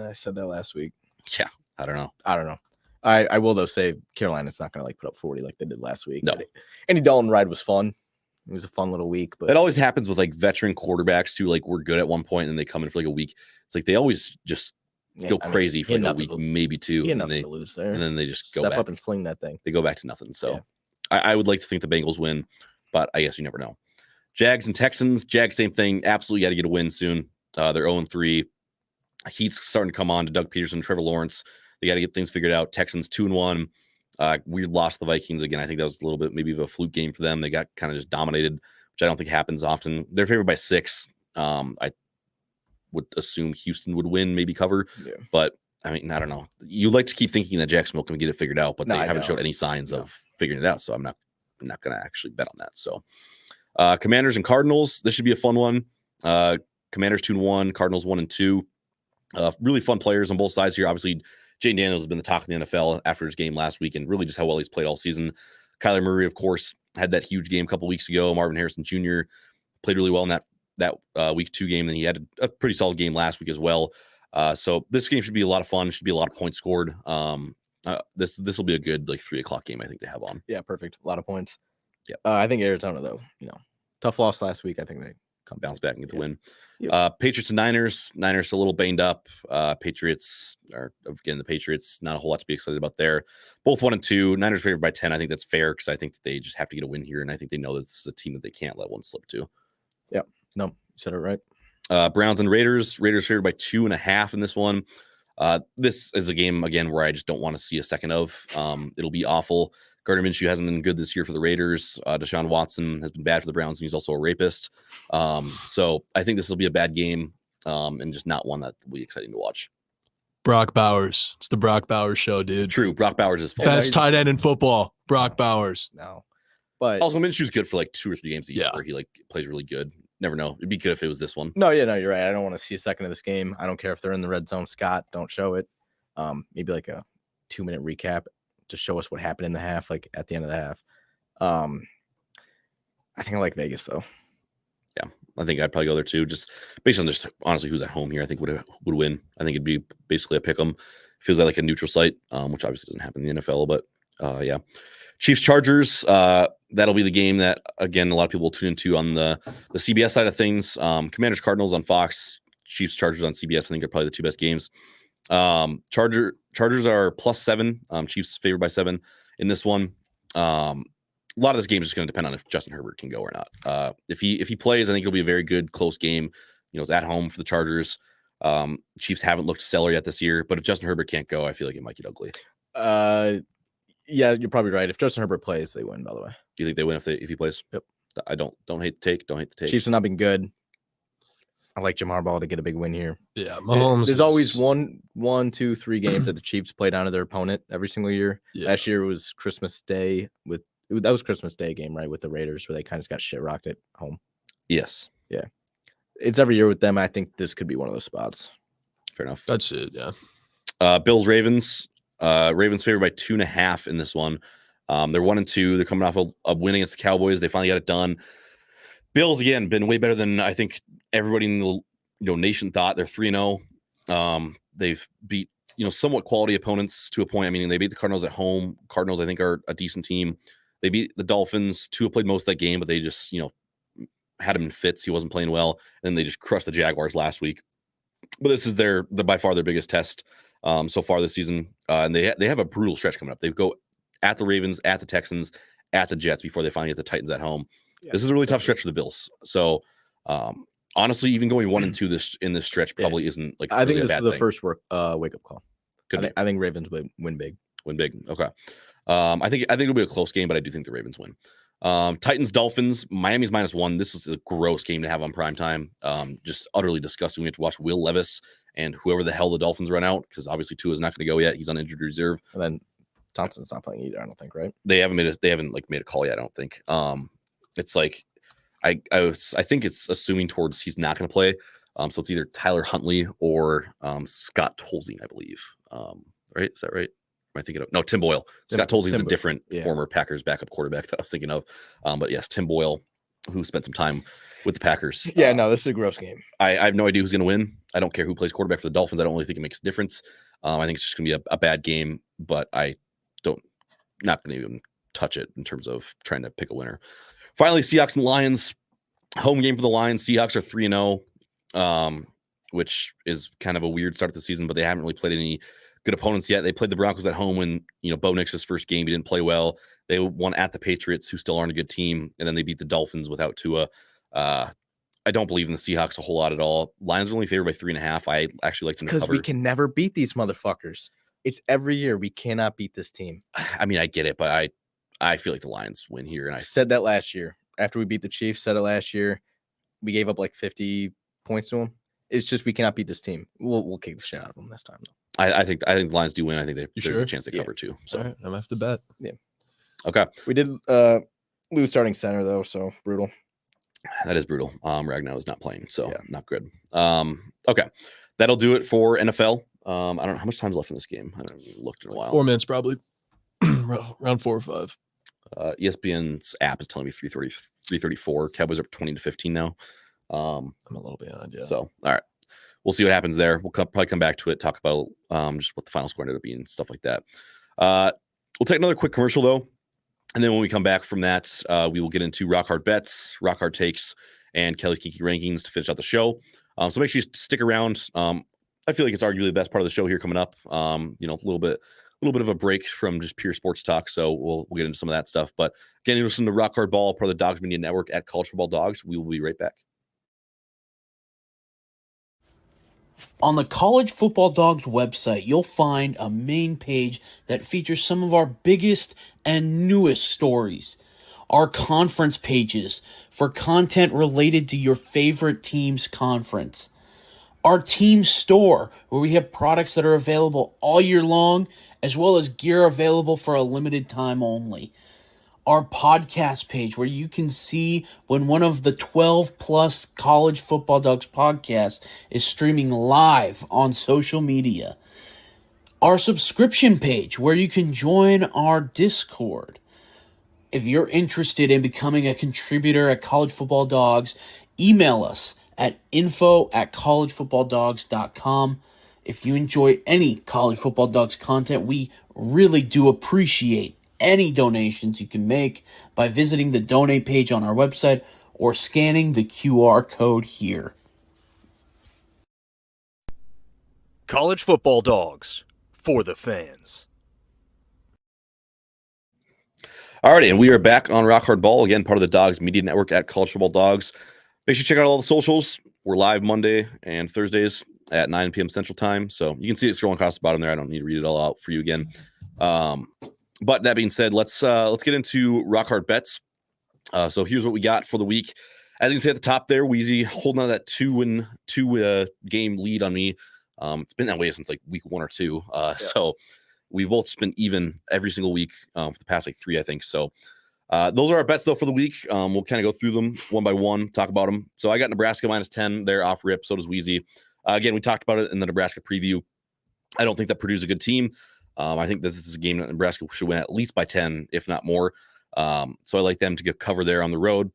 I said that last week. Yeah, I don't know. I will though say Carolina's not going to put up 40 like they did last week. No. Andy Dalton ride was fun. It was a fun little week, but it always happens with like veteran quarterbacks who like were good at one point and they come in for like a week. It's like they always just go crazy for like a week, maybe 2, and they to lose there. And then they just go step back up and fling that thing. They go back to nothing. So I would like to think the Bengals win, but I guess you never know. Jags and Texans. Jags, same thing. Absolutely got to get a win soon. They're 0-3. Heat's starting to come on to Doug Peterson, Trevor Lawrence. They got to get things figured out. Texans 2-1. We lost the Vikings again. I think that was a little bit maybe of a fluke game for them. They got kind of just dominated, which I don't think happens often. They're favored by 6. I would assume Houston would win, maybe cover. Yeah. But I mean, I don't know. You'd like to keep thinking that Jacksonville can get it figured out, but they haven't showed any signs of figuring it out. So I'm not going to actually bet on that. So Commanders and Cardinals. This should be a fun one. Commanders 2-1, Cardinals 1-2. Really fun players on both sides here. Obviously, Jaden Daniels has been the talk of the NFL after his game last week and really just how well he's played all season. Kyler Murray, of course, had that huge game a couple weeks ago. Marvin Harrison Jr. played really well in that week 2 game. Then he had a pretty solid game last week as well. So this game should be a lot of fun. Should be a lot of points scored. This will be a good 3:00 game, I think, to have on. Yeah, perfect. A lot of points. Yeah. I think Arizona though, tough loss last week. I think they bounce back and get the win. Yep. Patriots and Niners. Niners a little banged up. Patriots are again the Patriots. Not a whole lot to be excited about there. Both 1-2. Niners favored by 10. I think that's fair because I think that they just have to get a win here, and I think they know that this is a team that they can't let one slip to. Yeah. No, said it right. Browns and Raiders. Raiders favored by 2.5 in this one. This is a game, again, where I just don't want to see a second of. It'll be awful. Gardner Minshew hasn't been good this year for the Raiders. Deshaun Watson has been bad for the Browns, and he's also a rapist. So I think this will be a bad game and just not one that will be exciting to watch. Brock Bowers. It's the Brock Bowers show, dude. True. Brock Bowers is fun. Best tight end in football. Brock Bowers. No. But Also, Minshew's good for like 2 or 3 games a year Yeah. where he like plays really good. Never know. It'd be good if it was this one. no, you're right. I don't want to see a second of this game. I don't care if they're in the red zone. Scott, don't show it. Maybe like a 2-minute recap. Just show us what happened in the half, like at the end of the half. I think I like Vegas though. Yeah, I think I'd probably go there too. Just based on just honestly who's at home here, I think would win. I think it'd be basically a pick 'em. Feels like a neutral site, which obviously doesn't happen in the NFL. But yeah, Chiefs Chargers. That'll be the game that again a lot of people will tune into on the CBS side of things. Commanders Cardinals on Fox. Chiefs Chargers on CBS. I think are probably the 2 best games. Chargers are +7. Chiefs favored by 7 in this one. A lot of this game is just going to depend on if Justin Herbert can go or not. If he plays, I think it'll be a very good close game. You know, it's at home for the Chargers. Chiefs haven't looked stellar yet this year, but if Justin Herbert can't go, I feel like it might get ugly. Yeah, you're probably right. If Justin Herbert plays, they win. By the way, Do you think they win if he plays? Yep. I don't hate the take. Don't hate the take. Chiefs have not been good. I like Jim Harbaugh to get a big win here. Yeah, Mahomes. There's always one, 2, 3 games that the Chiefs play down to their opponent every single year. Yeah. Last year was Christmas Day that was Christmas Day game, right, with the Raiders, where they kind of got shit rocked at home. Yes. It's every year with them. I think this could be one of those spots. Fair enough. That's it. Yeah. Bills Ravens. Ravens favored by 2.5 in this one. They're 1-2. They're coming off a win against the Cowboys. They finally got it done. Bills again been way better than I think everybody in the nation thought. They're 3-0. They've beat somewhat quality opponents to a point. I mean, they beat the Cardinals at home. Cardinals I think are a decent team. They beat the Dolphins. Tua played most of that game, but they just had him in fits. He wasn't playing well, and they just crushed the Jaguars last week. But this is their by far their biggest test so far this season, and they have a brutal stretch coming up. They go at the Ravens, at the Texans, at the Jets before they finally get the Titans at home. Yeah, this is a really tough stretch for the Bills. So honestly, even going 1-2 in this stretch probably isn't like I really think a this bad is the thing. first wake up call. I think Ravens win big. Win big. Okay. I think it'll be a close game, but I do think the Ravens win. Titans Dolphins. Miami's -1. This is a gross game to have on primetime. Just utterly disgusting. We have to watch Will Levis and whoever the hell the Dolphins run out, because obviously Tua is not going to go yet. He's on injured reserve. And then Thompson's not playing either, I don't think, right? They haven't made a call yet, I don't think. It's like I think it's assuming towards he's not going to play. So it's either Tyler Huntley or Scott Tolzien, I believe. Right? Is that right? Am I thinking of? No, Tim Boyle. Scott Tolzien's a different former Packers backup quarterback that I was thinking of. But yes, Tim Boyle, who spent some time with the Packers. Yeah, no, this is a gross game. I have no idea who's going to win. I don't care who plays quarterback for the Dolphins. I don't really think it makes a difference. I think it's just going to be a bad game, but not going to even touch it in terms of trying to pick a winner. Finally, Seahawks and Lions. Home game for the Lions. Seahawks are 3-0, which is kind of a weird start to the season, but they haven't really played any good opponents yet. They played the Broncos at home when Bo Nix's first game. He didn't play well. They won at the Patriots, who still aren't a good team, and then they beat the Dolphins without Tua. I don't believe in the Seahawks a whole lot at all. Lions are only favored by 3.5. I actually like them to cover. Because we can never beat these motherfuckers. It's every year we cannot beat this team. I mean, I get it, but I feel like the Lions win here, and I said that last year after we beat the Chiefs. Said it last year. We gave up like 50 points to them. It's just we cannot beat this team. We'll kick the shit out of them this time, though. I think the Lions do win. I think there's sure? a chance they cover too. So all right, I'm gonna have to bet. Yeah. Okay. We did lose starting center though, so brutal. That is brutal. Ragnow is not playing, so not good. Okay. That'll do it for NFL. I don't know how much time's left in this game. I haven't even looked in a while. 4 minutes probably. Round 4 or 5. ESPN's app is telling me 3:34. Cowboys are up 20-15 now. I'm a little behind, yeah. So, all right. We'll see what happens there. We'll probably come back to it, talk about just what the final score ended up being, stuff like that. We'll take another quick commercial, though. And then when we come back from that, we will get into Rock Hard Bets, Rock Hard Takes, and Kelly's Kinky Rankings to finish out the show. So make sure you stick around. I feel like it's arguably the best part of the show here coming up. A little bit of a break from just pure sports talk. So we'll get into some of that stuff. But again, you listen to Rock Hard Ball, part of the Dogs Media Network at College Football Dogs. We will be right back. On the College Football Dogs website, you'll find a main page that features some of our biggest and newest stories. Our conference pages for content related to your favorite team's conference. Our team store, where we have products that are available all year long, as well as gear available for a limited time only. Our podcast page, where you can see when one of the 12 plus College Football Dogs podcasts is streaming live on social media. Our subscription page, where you can join our Discord. If you're interested in becoming a contributor at College Football Dogs, email us at info@collegefootballdogs.com. If you enjoy any College Football Dogs content, we really do appreciate any donations you can make by visiting the donate page on our website or scanning the QR code here. College Football Dogs, for the fans. Alrighty, and we are back on Rock Hard Ball, again, part of the Dogs Media Network at College Football Dogs. Make sure you check out all the socials. We're live Monday and Thursdays at 9 p.m. Central Time, so you can see it scrolling across the bottom there. I don't need to read it all out for you again. But that being said, let's get into Rock Hard Bets. So here's what we got for the week. As you can see at the top there, Weezy holding on that 2-2 game lead on me. It's been that way since like week 1 or 2. So we've both just been even every single week for the past like 3, I think. So those are our bets though for the week. We'll kind of go through them one by one, talk about them. So I got Nebraska -10 there off rip. So does Weezy. Again, we talked about it in the Nebraska preview. I don't think that Purdue's a good team. I think that this is a game that Nebraska should win at least by 10, if not more. So I like them to get cover there on the road.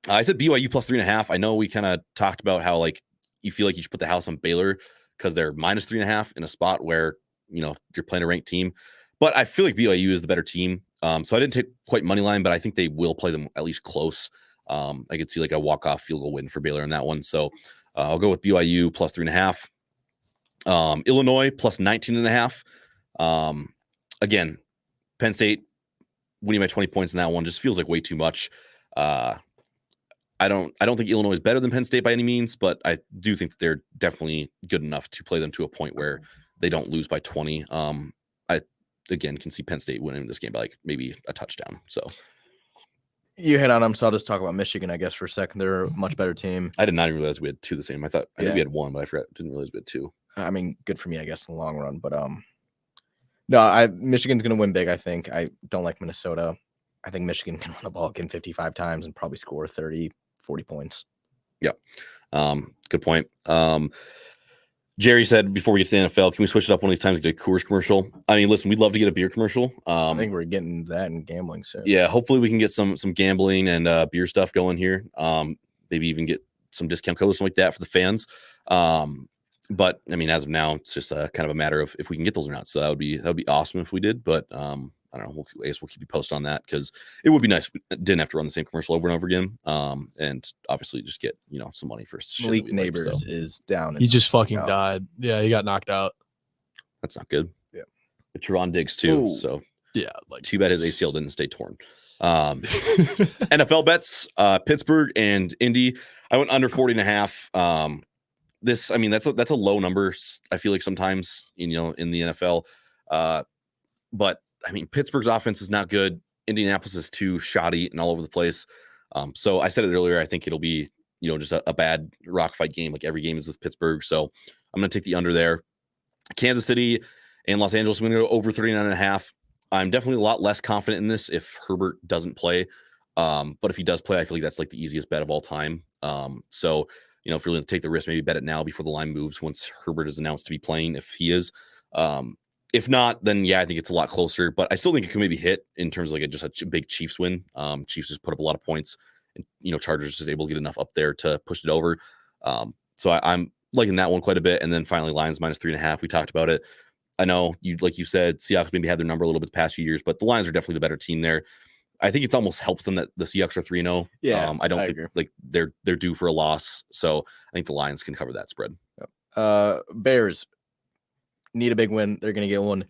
I said BYU +3.5. I know we kind of talked about how like you feel like you should put the house on Baylor because they're -3.5 in a spot where, you know, you're playing a ranked team. But I feel like BYU is the better team. So I didn't take quite money line, but I think they will play them at least close. I could see like a walk-off field goal win for Baylor in that one. So I'll go with BYU +3.5. Illinois +19.5. Again, Penn State winning by 20 points in that one just feels like way too much. I don't think Illinois is better than Penn State by any means, but I do think that they're definitely good enough to play them to a point where they don't lose by 20. I again can see Penn State winning this game by like maybe a touchdown. So You hit on them, so I'll just talk about Michigan, I guess, for a second. They're a much better team. I did not even realize we had 2 the same. I knew we had 1, but I forgot. Didn't realize we had 2. I mean, good for me, I guess, in the long run. But no, Michigan's going to win big, I think. I don't like Minnesota. I think Michigan can run the ball again 55 times and probably score 30, 40 points. Yep. Good point. Jerry said before we get to the NFL, can we switch it up one of these times to get a Coors commercial? I mean, listen, we'd love to get a beer commercial. I think we're getting that in gambling soon. Yeah, hopefully we can get some gambling and beer stuff going here. Maybe even get some discount codes or something like that for the fans. But I mean, as of now, it's just kind of a matter of if we can get those or not. So that would be awesome if we did. But I don't know. I guess we'll keep you posted on that because it would be nice if we didn't have to run the same commercial over and over again. And obviously just get, you know, some money for Malik Neighbors is down. He just fucking died. Yeah, he got knocked out. That's not good. Yeah. But Trevon Diggs too. Ooh. So yeah, like too bad his ACL didn't stay torn. NFL bets, Pittsburgh and Indy. I went under 40.5. This, I mean, that's a low number. I feel like sometimes, you know, in the NFL. But I mean, Pittsburgh's offense is not good. Indianapolis is too shoddy and all over the place. So I said it earlier. I think it'll be, you know, just a bad rock fight game. Like every game is with Pittsburgh. So I'm going to take the under there. Kansas City and Los Angeles, I'm going to go over 39.5. I'm definitely a lot less confident in this if Herbert doesn't play. But if he does play, I feel like that's like the easiest bet of all time. So, you know, if you're going to take the risk, maybe bet it now before the line moves once Herbert is announced to be playing, if he is. If not, then yeah, I think it's a lot closer. But I still think it can maybe hit in terms of like just a big Chiefs win. Chiefs just put up a lot of points, and you know, Chargers just able to get enough up there to push it over. So I'm liking that one quite a bit. And then finally, Lions -3.5. We talked about it. I know you, like you said, Seahawks maybe had their number a little bit the past few years, but the Lions are definitely the better team there. I think it almost helps them that the Seahawks are 3-0. Yeah, I don't think agree. like they're due for a loss, so I think the Lions can cover that spread. Bears need a big win. They're going to get one.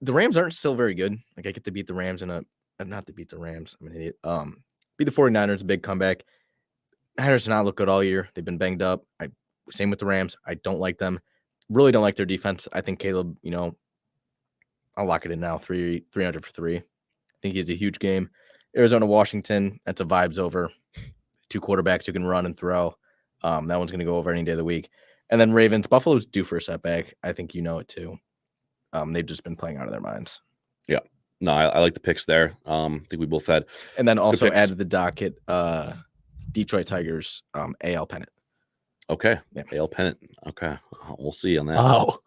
The Rams aren't still very good. Like I get to beat the Rams not to beat the Rams. I'm an idiot. Beat the 49ers, a big comeback. Niners did not look good all year. They've been banged up. I Same with the Rams. I don't like them. Really don't like their defense. I think Caleb, I'll lock it in now. 300 for 3. I think he has a huge game. Arizona, Washington. That's a vibes over. 2 quarterbacks who can run and throw. That one's going to go over any day of the week. And then Ravens. Buffalo's due for a setback. I think you know it too. They've just been playing out of their minds. Yeah. No, I like the picks there. I think we both had. And then also add to the docket Detroit Tigers, AL pennant. Okay. Yeah. AL pennant. Okay. We'll see on that. Wow.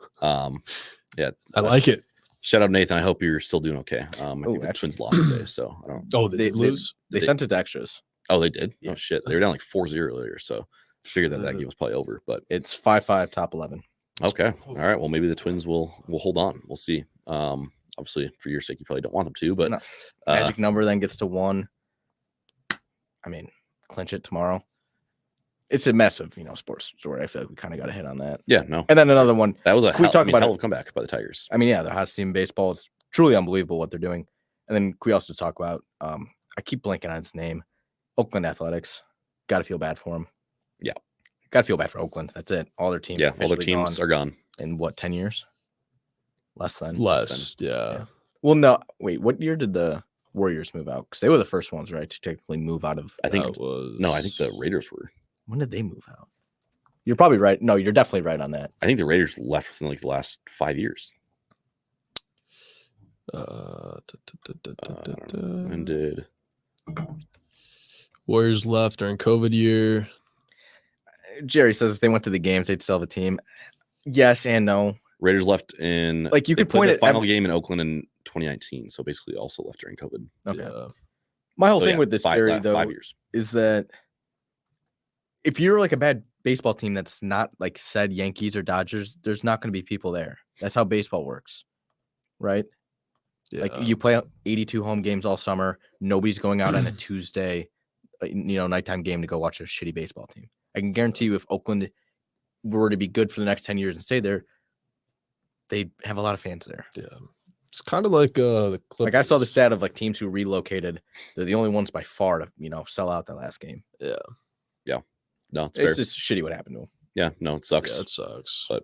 Yeah. I like it. Shout out Nathan. I hope you're still doing okay. I think the Twins lost today, so I don't. Oh, they lose? They sent it to extras. Oh, they did? Yeah. Oh, shit. They were down like 4-0 earlier, so I figured that game was probably over. But it's 5-5, top 11. Okay. All right. Well, maybe the Twins will hold on. We'll see. Obviously, for your sake, you probably don't want them to, but No. Magic number then gets to 1. I mean, clinch it tomorrow. It's a massive, sports story. I feel like we kind of got a hit on that. Yeah, no. And then another one. That was a Can we talk about hell of a comeback by the Tigers. I mean, yeah, they're hottest team in baseball. It's truly unbelievable what they're doing. And then can we also talk about, I keep blanking on his name, Oakland Athletics. Got to feel bad for him. Yeah. Got to feel bad for Oakland. That's it. All their teams. Yeah, all their teams are gone. In what, 10 years? Less than. Yeah. Well, no. Wait, what year did the Warriors move out? Because they were the first ones, right, to technically move out of. I think the Raiders were. When did they move out? You're probably right. No, you're definitely right on that. I think the Raiders left within like the last 5 years. When did Warriors left during COVID year? Jerry says if they went to the games, they'd still have a team. Yes and no. Raiders left in like you could point the at final game in Oakland in 2019, so basically also left during COVID. Okay. Yeah. My whole thing with this, Jerry, though, 5 years is that if you're like a bad baseball team that's not like said Yankees or Dodgers, there's not going to be people there. That's how baseball works, right? Yeah. Like you play 82 home games all summer. Nobody's going out on a Tuesday, nighttime game to go watch a shitty baseball team. I can guarantee you if Oakland were to be good for the next 10 years and stay there, they'd have a lot of fans there. Yeah. It's kind of like the Clippers. Like I saw the stat of like teams who relocated. They're the only ones by far to, sell out that last game. Yeah. No, it's It's fair. just shitty what happened to them. Yeah, no, it sucks. Yeah, it sucks. But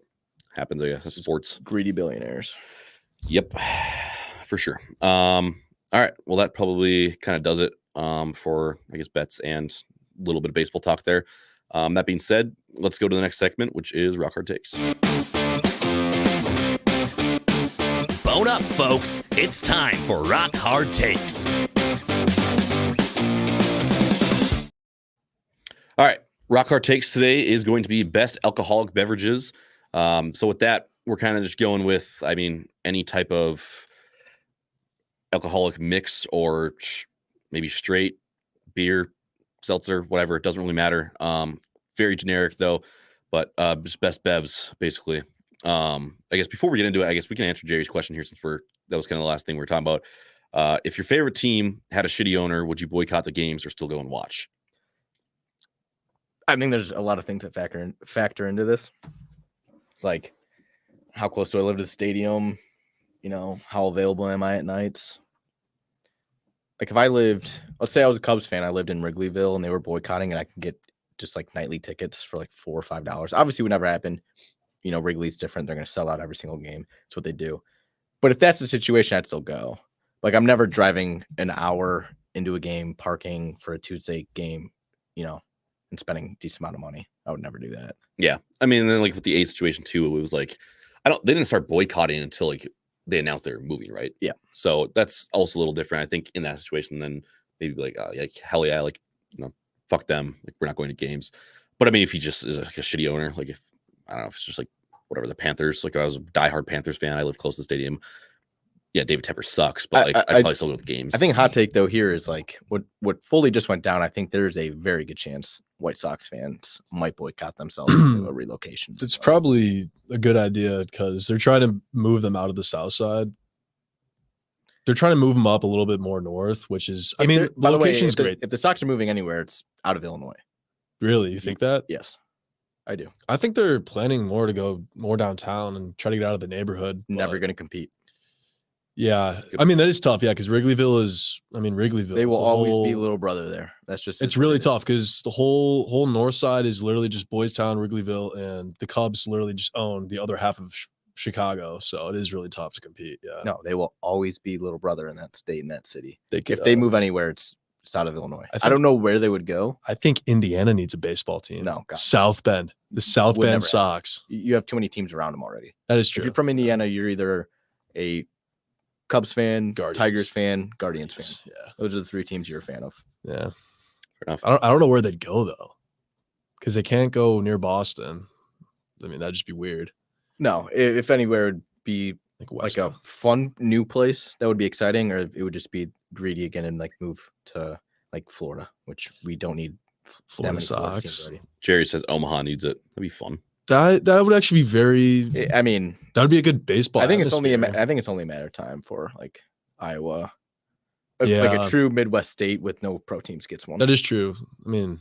happens, I guess. It's sports. Greedy billionaires. Yep, for sure. All right. Well, that probably kind of does it for, I guess, bets and a little bit of baseball talk there. That being said, let's go to the next segment, which is Rock Hard Takes. Bone up, folks. It's time for Rock Hard Takes. All right. Rock Hard Takes today is going to be best alcoholic beverages. So with that, we're kind of just going with, any type of alcoholic mix or maybe straight beer, seltzer, whatever. It doesn't really matter. Very generic though, but just best bevs basically. I guess before we get into it, I guess we can answer Jerry's question here since that was kind of the last thing we were talking about. If your favorite team had a shitty owner, would you boycott the games or still go and watch? I think there's a lot of things that factor into this. Like, how close do I live to the stadium? How available am I at nights? Like, if I let's say I was a Cubs fan, I lived in Wrigleyville and they were boycotting, and I can get just like nightly tickets for like $4 or $5. Obviously, would never happen. Wrigley's different. They're going to sell out every single game. That's what they do. But if that's the situation, I'd still go. Like, I'm never driving an hour into a game, parking for a Tuesday game, and spending a decent amount of money. I would never do that. Yeah. And then like with the A situation too, it was like, they didn't start boycotting until like they announced they were moving, right? Yeah. So that's also a little different, I think, in that situation than maybe like hell yeah, like, fuck them. Like, we're not going to games. But if he just is like a shitty owner, like if it's just like whatever, the Panthers, like I was a diehard Panthers fan. I live close to the stadium. Yeah, David Tepper sucks, but I'd probably still go to the games. I think hot take though here is like what fully just went down. I think there's a very good chance White Sox fans might boycott themselves into a relocation. It's probably a good idea because they're trying to move them out of the South Side. They're trying to move them up a little bit more north, which is, by the way, location's great. If the Sox are moving anywhere, it's out of Illinois. Really? You think that? Yes, I do. I think they're planning more to go more downtown and try to get out of the neighborhood. Never but going to compete. Yeah, Good. I mean that is tough. Yeah, because Wrigleyville is. I mean Wrigleyville. They will it's a always be whole- little brother there. That's just It's what really it is. tough because the whole north side is literally just Boys Town, Wrigleyville, and the Cubs literally just own the other half of Chicago. So it is really tough to compete. Yeah, No, they will always be little brother in that state, in that city. they could, If they move anywhere, it's out of Illinois. I I don't think- know where they would go. I think Indiana needs a baseball team. No, God. South Bend, the South Would Bend never happen. Sox. You have too many teams around them already. That is If true. you're from Indiana, you're either a Cubs fan, Guardians. Tigers fan, Guardians fan. Yeah, Those are the three teams you're a fan of. yeah. Fair enough. I don't know where they'd go though, because they can't go near Boston. I mean, that'd just be weird. No, if anywhere, it would be Like West like a fun new place that would be exciting, or it would just be greedy again and like move to like Florida, which we don't need that Florida many Florida teams Sox. already. Jerry says Omaha needs it. That'd be fun. That would actually be very. I mean, That would be a good baseball. I think it's only atmosphere. I think it's only a matter of time for like Iowa, like Yeah. a true Midwest state with no pro teams gets one. That is true. I mean,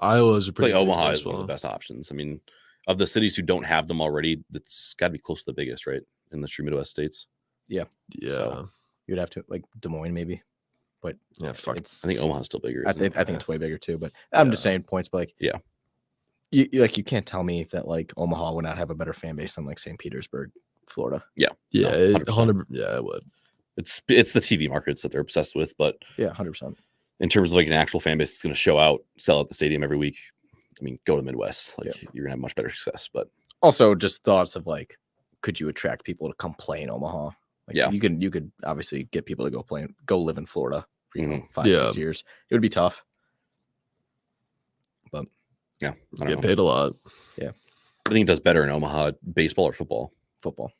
Iowa is a I pretty. feel like big Omaha is one of baseball. the best options. I mean, of the cities who don't have them already, that's got to be close to the biggest, right? In the true Midwest states. Yeah, So, You'd have to like Des Moines maybe, but yeah. Fuck. it's I think Omaha's still bigger. I isn't think it? I think it's way bigger too. But I'm just Yeah. saying points. But like Yeah. you can't tell me that like Omaha would not have a better fan base than like St. Petersburg, Florida. Yeah, No, 100%. 100. Yeah, it would. It's the TV markets that they're obsessed with, but Yeah, 100%. in terms of like an actual fan base that's going to show out, sell at the stadium every week. I mean, go to the Midwest. Like you're gonna have much better success. But Also, just thoughts of like, could you attract people to come play in Omaha? Like, Yeah. you could obviously get people to go live in Florida for 5, Yeah. 6 years. It would be tough. But yeah, I don't Get know. paid a lot. I think it does better in Omaha, baseball or football. football.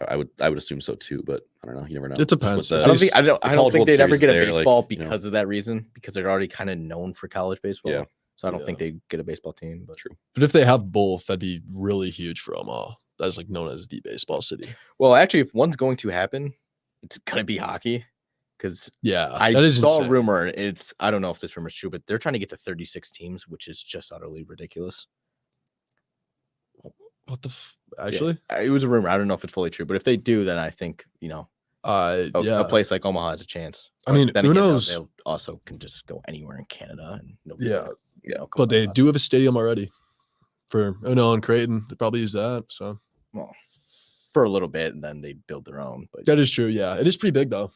I would assume so too, but I don't know. You never know. It depends. With the- I don't think I don't College think World they'd ever Series get a there, like, baseball you know. because of that reason, because they're already kind of known for college baseball. Yeah. So I don't think Yeah. they'd get a baseball team. But True. But if they have both, that'd be really huge for Omaha. That's like known as the baseball city. well, actually, if one's going to happen, it's gonna be hockey. Because Yeah, I that is saw insane. a rumor. I don't know if this rumor is true, but they're trying to get to 36 teams, which is just utterly ridiculous. What the actually? It was a rumor. I don't know if it's fully true, but if they do, then I think Yeah. a place like Omaha has a chance. I But mean, then who again, knows? They'll also can just go anywhere in Canada and nobody's Yeah. gonna, complain But they about do have a stadium already for Uno and Creighton. They probably use that. So it. Well, for a little bit, and then they build their own. But that is true. Yeah, it is pretty big though.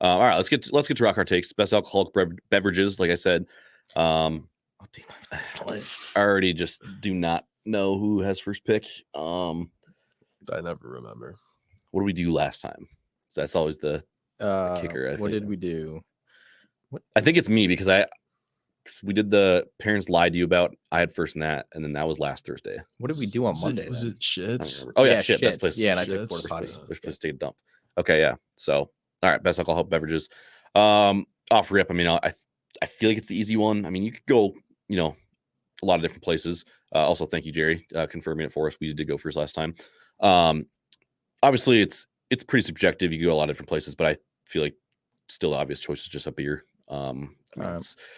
All right, let's get to rock our takes. Best alcoholic beverages, like I said. I'll take my list. I already just do not know who has first pick. I never remember. What did we do last time? So that's always the kicker, I What think. did we do? I think it's me because we did the parents lied to you about. I had first in that, and then that was last Thursday. What did we do on Was Monday? Was then? it I don't shits? remember. Oh yeah, Yeah, shit. Best shits. place. Yeah, and I Shits. took porta First potties. There's place to take a dump. Okay, yeah. So all right, best alcohol beverages. Off rip. I mean, I feel like it's the easy one. I mean, you could go, a lot of different places. Also, thank you, Jerry, confirming it for us. We did go first last time. Obviously, it's pretty subjective. You can go a lot of different places, but I feel like still the obvious choice is just a beer. I mean,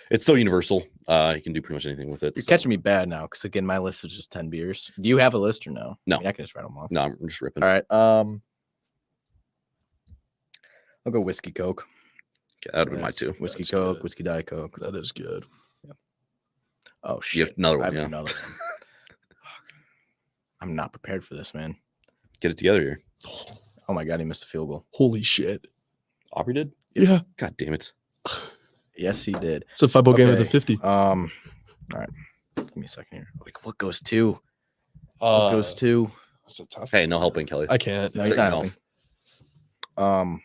it's so universal. You can do pretty much anything with it. You're so- catching me bad now because again, my list is just 10 beers. Do you have a list or no? No. I mean, I can just write them off. No, I'm just ripping. All right. I'll go whiskey Coke. Okay, that would be my That's two. Whiskey That's Coke, good. whiskey Diet Coke. That is good. Oh You shit! have another I one, have yeah. another one. I'm not prepared for this, man. Get it together here. Oh my god, he missed a field goal. Holy shit. Aubrey did? Yeah. God damn it. Yes, he did. It's a 5-ball game with a Okay, 50. All right. Give me a second here. Like, what goes to? What goes to? That's a tough. Hey, no helping, Kelly. I can't. No, he's Shut not your helping. mouth.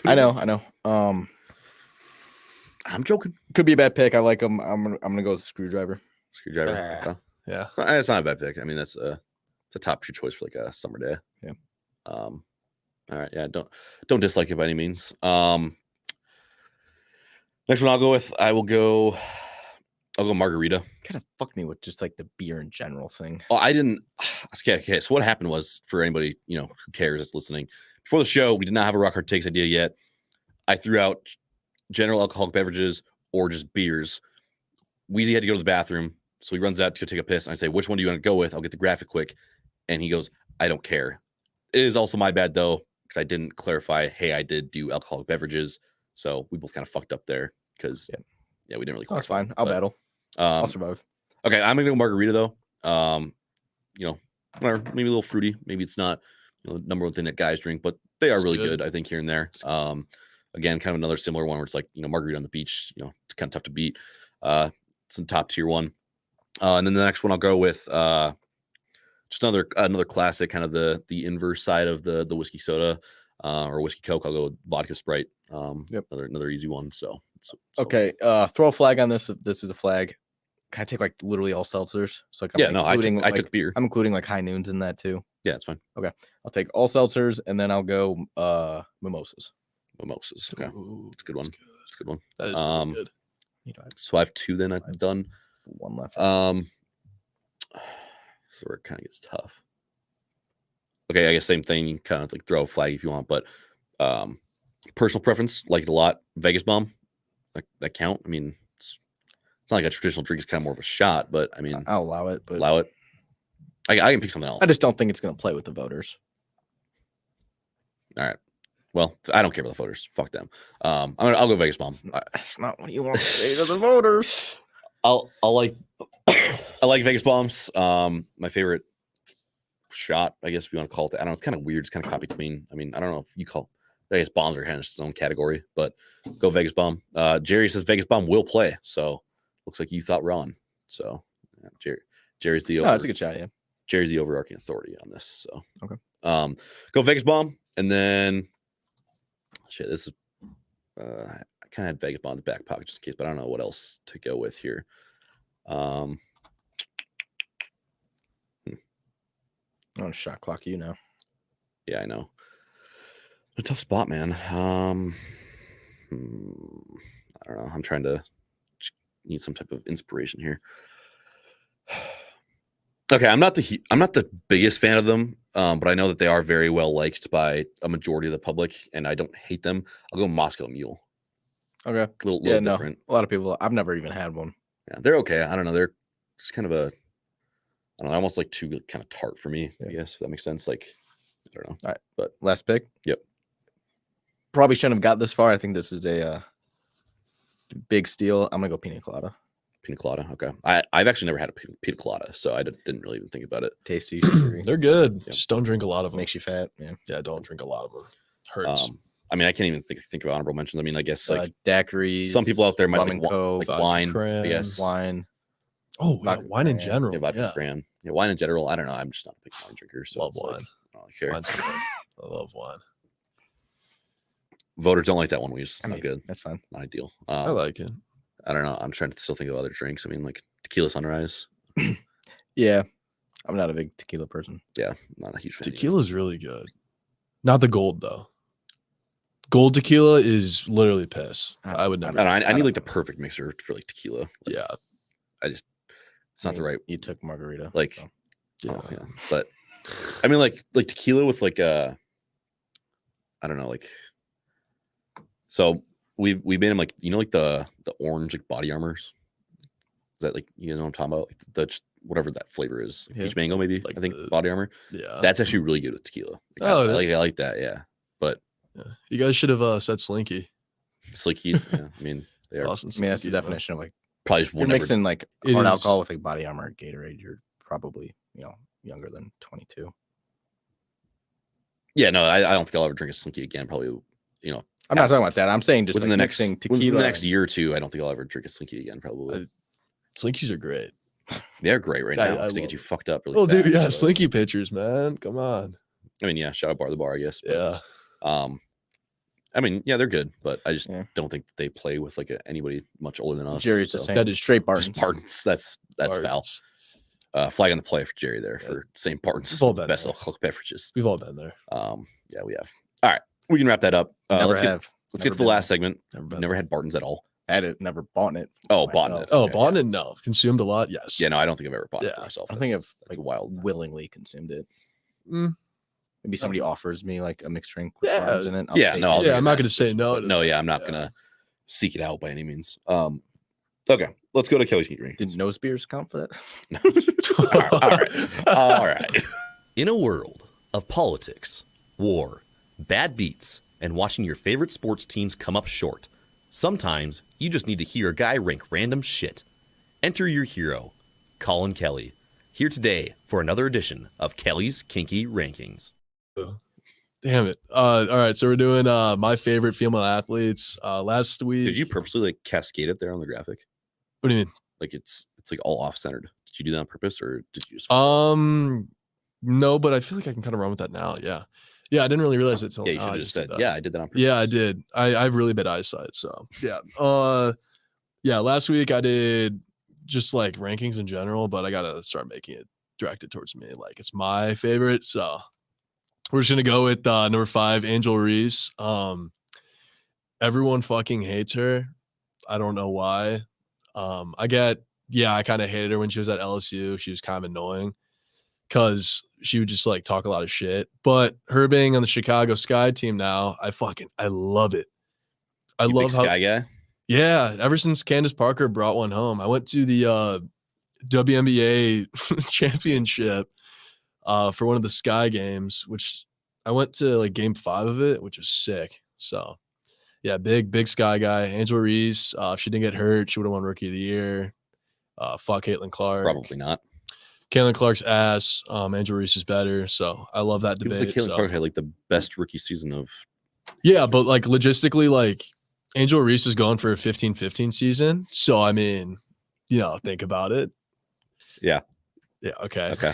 I know. I'm joking. Could be a bad pick. I like him. I'm gonna go with screwdriver. Screwdriver. Ah. Okay. Yeah. It's not a bad pick. I mean, it's a top 2 choice for like a summer day. Yeah. All right. Yeah. Don't dislike it by any means. Next one I'll go with. I'll go margarita. Kind of fucked me with just like the beer in general thing. Oh, I didn't. Okay. So what happened was, for anybody who cares that's listening, before the show, we did not have a rock hard takes idea yet. I threw out general alcoholic beverages or just beers. Weezy had to go to the bathroom, So he runs out to go take a piss, and I say, which one do you want to go with? I'll get the graphic quick. And he goes, I don't care. It is also my bad, though, because I didn't clarify, hey, I did do alcoholic beverages. So we both kind of fucked up there because, we didn't really That's clarify. fine. I'll battle. I'll survive. Okay, I'm going to go margarita, though. Whatever, maybe a little fruity. Maybe it's not the number one thing that guys drink, but they are really good, I think, here and there. Again, kind of another similar one where it's like, margarita on the beach, it's kind of tough to beat. It's a top tier one. And then the next one I'll go with just another classic, kind of the inverse side of the whiskey soda or whiskey Coke. I'll go with vodka Sprite. Another easy one. So okay. Throw a flag on this. If this is a flag. Can I take like literally all seltzers? So like, I took beer. I'm including like high noons in that too. Yeah, it's fine. Okay, I'll take all seltzers and then I'll go mimosas. Okay, it's a good one. It's a good one. That is really good. So I have two. Then I've done one left. So where it kind of gets tough. Okay, I guess same thing. You can kind of like throw a flag if you want, but personal preference, like it a lot. Vegas Bomb, like that count. I mean, it's not like a traditional drink. It's kind of more of a shot, but I mean, I'll allow it. But allow it. I can pick something else. I just don't think it's going to play with the voters. All right. Well, I don't care about the voters. Fuck them. I'll go Vegas Bomb. That's not what you want to say to the voters. I like Vegas Bombs. My favorite shot, I guess if you want to call it that. I don't know. It's kind of weird. It's kind of caught between. I mean, I don't know if you call Vegas Bombs are kind of its own category, but go Vegas Bomb. Jerry says Vegas Bomb will play. So looks like you thought wrong. So Jerry's the that's a good shot. Yeah. Jerry's the overarching authority on this. So okay. Go Vegas Bomb, and then shit. This is I kind of had Vegas Bomb in the back pocket just in case, but I don't know what else to go with here. I'm gonna shot clock you now. Yeah, I know. A tough spot, man. I don't know. I'm trying to need some type of inspiration here. Okay, I'm not the biggest fan of them, but I know that they are very well liked by a majority of the public, and I don't hate them. I'll go Moscow Mule. Okay. A little different. A lot of people. I've never even had one. Yeah, they're okay. I don't know. They're just kind of I don't know, almost like too kind of tart for me. I guess if that makes sense. Like, I don't know. All right, but last pick. Yep. Probably shouldn't have got this far. I think this is a big steal. I'm gonna go pina colada. Pina colada. Okay. I've actually never had a pina colada, so I didn't really even think about it. Tasty. They're good. Just don't drink a lot of them. Makes you fat. Yeah, don't drink a lot of them. Hurts. I mean, I can't even think of honorable mentions. I mean, I guess like daiquiris. Some people out there might like wine. Crayons. Yes, wine. Oh, yeah, wine in general. Yeah, wine in general. I don't know. I'm just not a big wine drinker. So love wine. Like, I don't really care. I love wine. Voters don't like that one. It's not good. That's fine. Not ideal. I like it. I don't know. I'm trying to still think of other drinks. I mean, like tequila sunrise. Yeah, I'm not a big tequila person. Yeah, not a huge fan. Tequila's really good. Not the gold though. Gold tequila is literally piss. I would never. I need like the perfect mixer for like tequila. Like, yeah, it's not the right. You took margarita. Like, so. Yeah. But I mean, like tequila with like I don't know, like. So we made them like like the orange like body armors. Is that like you know what I'm talking about? Like the whatever that flavor is, peach mango maybe. Like I think body armor. Yeah, that's actually really good with tequila. Like, I like that. Yeah, but you guys should have said Slinky. Slinky. Yeah, I mean they are. I mean that's the definition of like probably just you're mixing like hard alcohol with like body armor, Gatorade. You're probably younger than 22. Yeah, no, I don't think I'll ever drink a Slinky again. Probably I'm not talking about that. I'm saying just within like the next tequila. within the next year or two. I don't think I'll ever drink a Slinky again. Probably. Slinkies are great. They're great right now because they get you fucked up. Really dude, fast, yeah, Slinky pitchers, man. Come on. I mean, yeah, shout out Bar the Bar, I guess. But, yeah. I mean, yeah, they're good, but I just don't think that they play with like anybody much older than us. Jerry's just saying that is straight Bartons. Bartons. That's Bartons. Foul. Flag on the play for Jerry there for saying Bartons is We've all the been best there. alcoholic beverages. We've all been there. Yeah, we have. All right, we can wrap that up. Let's get to the last segment. Never had Bartons at all. Had it, never bought it. Oh, bought it. Oh, Okay, bought it? No. Consumed a lot? Yes. Yeah, no, I don't think I've ever bought it for myself. I think I've that's wild. willingly consumed it. Mm. Maybe somebody offers me like a mixed drink with Bartons in it. No, I'm not going to say no. No, yeah, I'm not going to seek it out by any means. Okay, let's go to Kelly's Heat rankings. Did nose beers count for that? All right. All right. In a world of politics, war, bad beats, and watching your favorite sports teams come up short, sometimes you just need to hear a guy rank random shit. Enter your hero, Colin Kelly, here today for another edition of Kelly's Kinky Rankings. Damn it. All right, so we're doing my favorite female athletes. Last week. Did you purposely like cascade it there on the graphic? What do you mean? Like it's like all off centered. Did you do that on purpose or did you just No, but I feel like I can kind of run with that now. Yeah. Yeah, I didn't really realize it till Yeah, you now. should I have just did said, that. yeah, I did that on purpose. Yeah, I did. I have really bad eyesight, so yeah. Yeah, last week I did just like rankings in general, but I gotta start making it directed towards me. Like it's my favorite. So we're just gonna go with number 5, Angel Reese. Everyone fucking hates her. I don't know why. I kind of hated her when she was at LSU. She was kind of annoying because she would just like talk a lot of shit. But her being on the Chicago Sky team now, I love it. I You love big how Sky guy. yeah, ever since Candace Parker brought one home, I went to the WNBA championship for one of the Sky games, which I went to like game 5 of it, which was sick. So yeah, big Sky guy. Angel Reese, if she didn't get hurt, she would have won Rookie of the Year. Fuck Caitlin Clark. Probably not. Caitlin Clark's ass. Angel Reese is better. So I love that People debate. say Caitlin so. Clark had like the best rookie season of. Yeah, but like logistically, like Angel Reese was going for a 15-15 season. So I mean, think about it. Yeah. Yeah. Okay. Okay.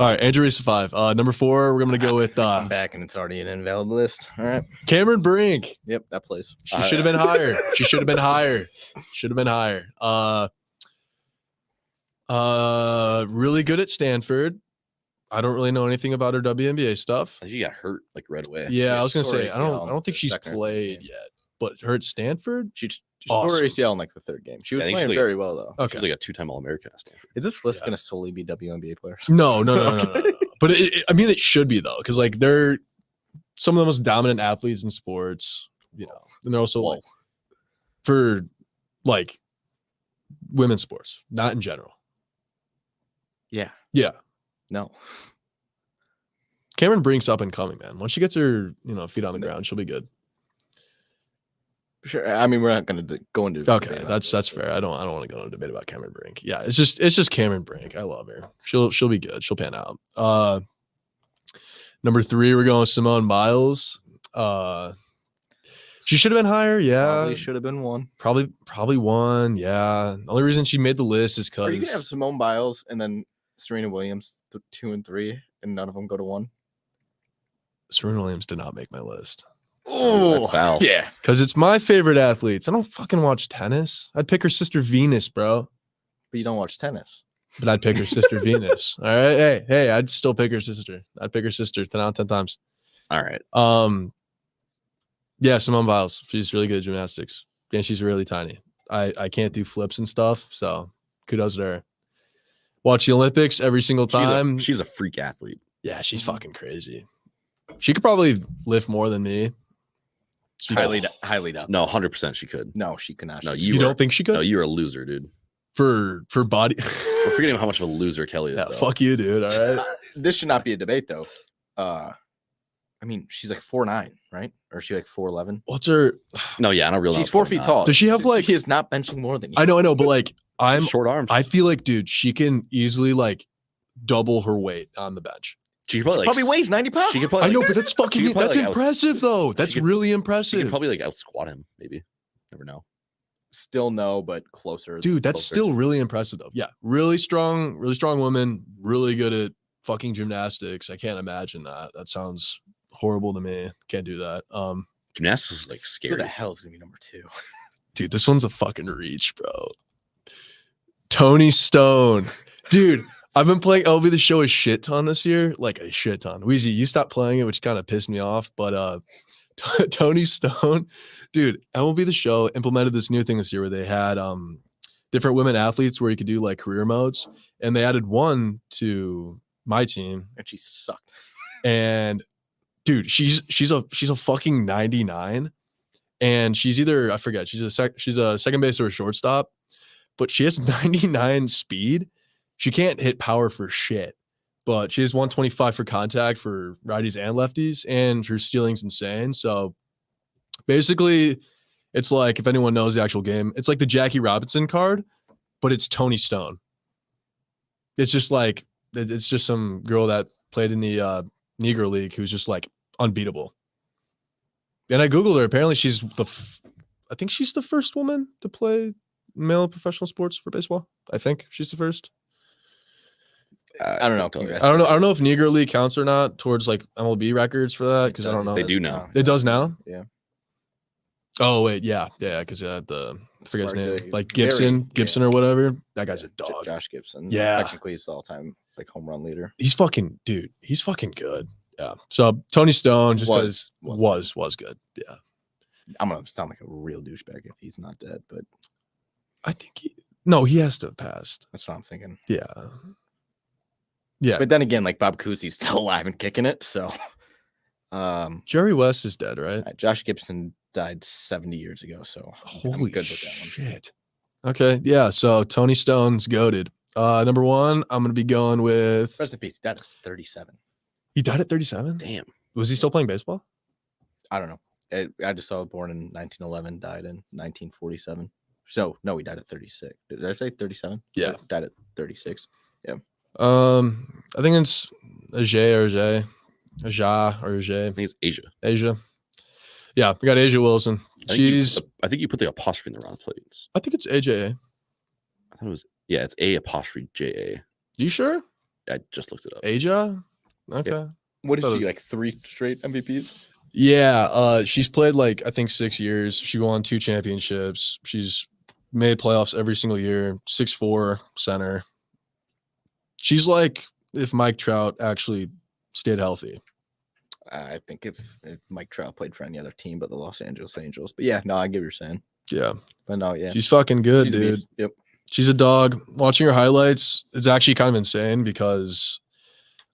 All right. Angel Reese 5. Number 4, we're gonna go with I'm back and it's already an invalid list. All right. Cameron Brink. Yep, that plays. She should have been higher. She should have been higher. Should have been higher. Really good at Stanford. I don't really know anything about her WNBA stuff. She got hurt like right away. Yeah, Yeah, I was gonna say tore I ACL don't think the she's second or third played game. yet, but her at Stanford. She Awesome. tore ACL in like the 3rd game. She was I think she's playing like- very well though. Okay. She's like a 2-time All-American at Stanford. Is this list Yeah. gonna solely be WNBA players? No. But I mean, it should be though, because like they're some of the most dominant athletes in sports, and they're also like for like women's sports, not in general. Yeah. Yeah, No. Cameron Brink's up and coming, man. Once she gets her, feet on the ground, she'll be good. Sure. I mean, we're not gonna go into. Okay, debate about that's this, fair. I don't want to go into a debate about Cameron Brink. Yeah, it's just Cameron Brink. I love her. She'll be good. She'll pan out. Number 3, we're going with Simone Biles. She should have been higher. Yeah, Probably should have been 1. probably 1. Yeah. The only reason she made the list is Or you can have because Simone Biles and then Serena Williams 2 and 3, and none of them go to 1. Serena Williams did not make my list That's foul. Yeah. because it's my favorite athletes. I don't fucking watch tennis. I'd pick her sister Venus, bro. But you don't watch tennis. But I'd pick her sister Venus. All right. Hey, I'd still pick her sister. I'd pick her sister 10 out of 10 times. All right. Yeah, Simone Biles. She's really good at gymnastics. And she's really tiny. I can't do flips and stuff. So kudos to her. Watch the Olympics every single time. She's a freak athlete. Yeah, she's fucking crazy. She could probably lift more than me. Highly doubt. No, 100% she could. No, she cannot. No, You don't think she could? No, you're a loser, dude. For body. We're forgetting how much of a loser Kelly is. Yeah, though. fuck you, dude. All right. This should not be a debate though. I mean, she's like 4'9", right? Or is she like 4'11"? What's her? No, yeah, I don't really. She's 4 feet tall. Does she have like? He is not benching more than you. I know, but like short arms. I feel like, dude, she can easily like double her weight on the bench. She could probably, Probably weighs 90 pounds. She could probably. I know, but that's fucking. probably, That's like, impressive, though. That's could- really She impressive, could probably like out squat him. Maybe. Never know. Still no, but closer. dude. That's closer. still really impressive, though. Yeah, really strong woman. Really good at fucking gymnastics. I can't imagine that. That sounds horrible to me. Can't do that. Gymnastics is like Who scary. the hell is gonna be number 2? Dude, this one's a fucking reach, bro. Tony Stone, dude. I've been playing LB the Show a shit ton this year, like a shit ton. Weezy, you stopped playing it, which kind of pissed me off. But Tony Stone, dude, MLB the Show implemented this new thing this year where they had different women athletes where you could do like career modes, and they added one to my team. And she sucked. And dude, she's a fucking 99, and she's either I forget she's a second base or a shortstop. but she has 99 speed. She can't hit power for shit, but she has 125 for contact for righties and lefties, and her stealing's insane. So basically, it's like, if anyone knows the actual game, it's like the Jackie Robinson card, but it's Tony Stone. It's just like, it's just some girl that played in the Negro League who's just like unbeatable. And I Googled her. Apparently she's I think she's the first woman to play male professional sports for baseball. I think she's the first. I don't know. I don't know if Negro League counts or not towards like MLB records for that, because I don't know. They do now. It does now? Yeah. Oh wait, yeah, because I forget his name, Sparkly. like Gibson or whatever. That guy's a dog. Josh Gibson. Yeah. Technically, he's the all-time like home run leader. He's fucking good. Yeah. So Tony Stone just Was was good. Yeah. I'm gonna sound like a real douchebag if he's not dead, but I think he has to have passed. that's what I'm thinking. Yeah. Yeah. But then again, like Bob Cousy's still alive and kicking it. So, Jerry West is dead, right? Josh Gibson died 70 years ago. So I'm Holy good with that one. shit. Okay. Yeah. So Tony Stone's goated. Number one, I'm gonna be going with. Rest in peace. He died at 37. He died at 37. Damn. Was he still playing baseball? I don't know. I just saw born in 1911, died in 1947. So no, he died at 36. Did I say 37? Yeah. Died at 36. I think it's Aja. I think it's Asia. Asia. Yeah, we got Asia Wilson. I think you put the apostrophe in the wrong place. I think it's AJA. I thought it was it's A''JA. You sure? I just looked it up. Aja? Okay. What is Thought it she, was- like 3 straight MVPs? Yeah, she's played like I think 6 years. She won 2 championships. She's made playoffs every single year. 6'4" center. She's like if Mike Trout actually stayed healthy. I think if Mike Trout played for any other team but the Los Angeles Angels. But yeah, no, I get what you're saying. Yeah. But no, yeah. She's fucking good, She's a dude. beast. Yep. She's a dog. Watching her highlights is actually kind of insane because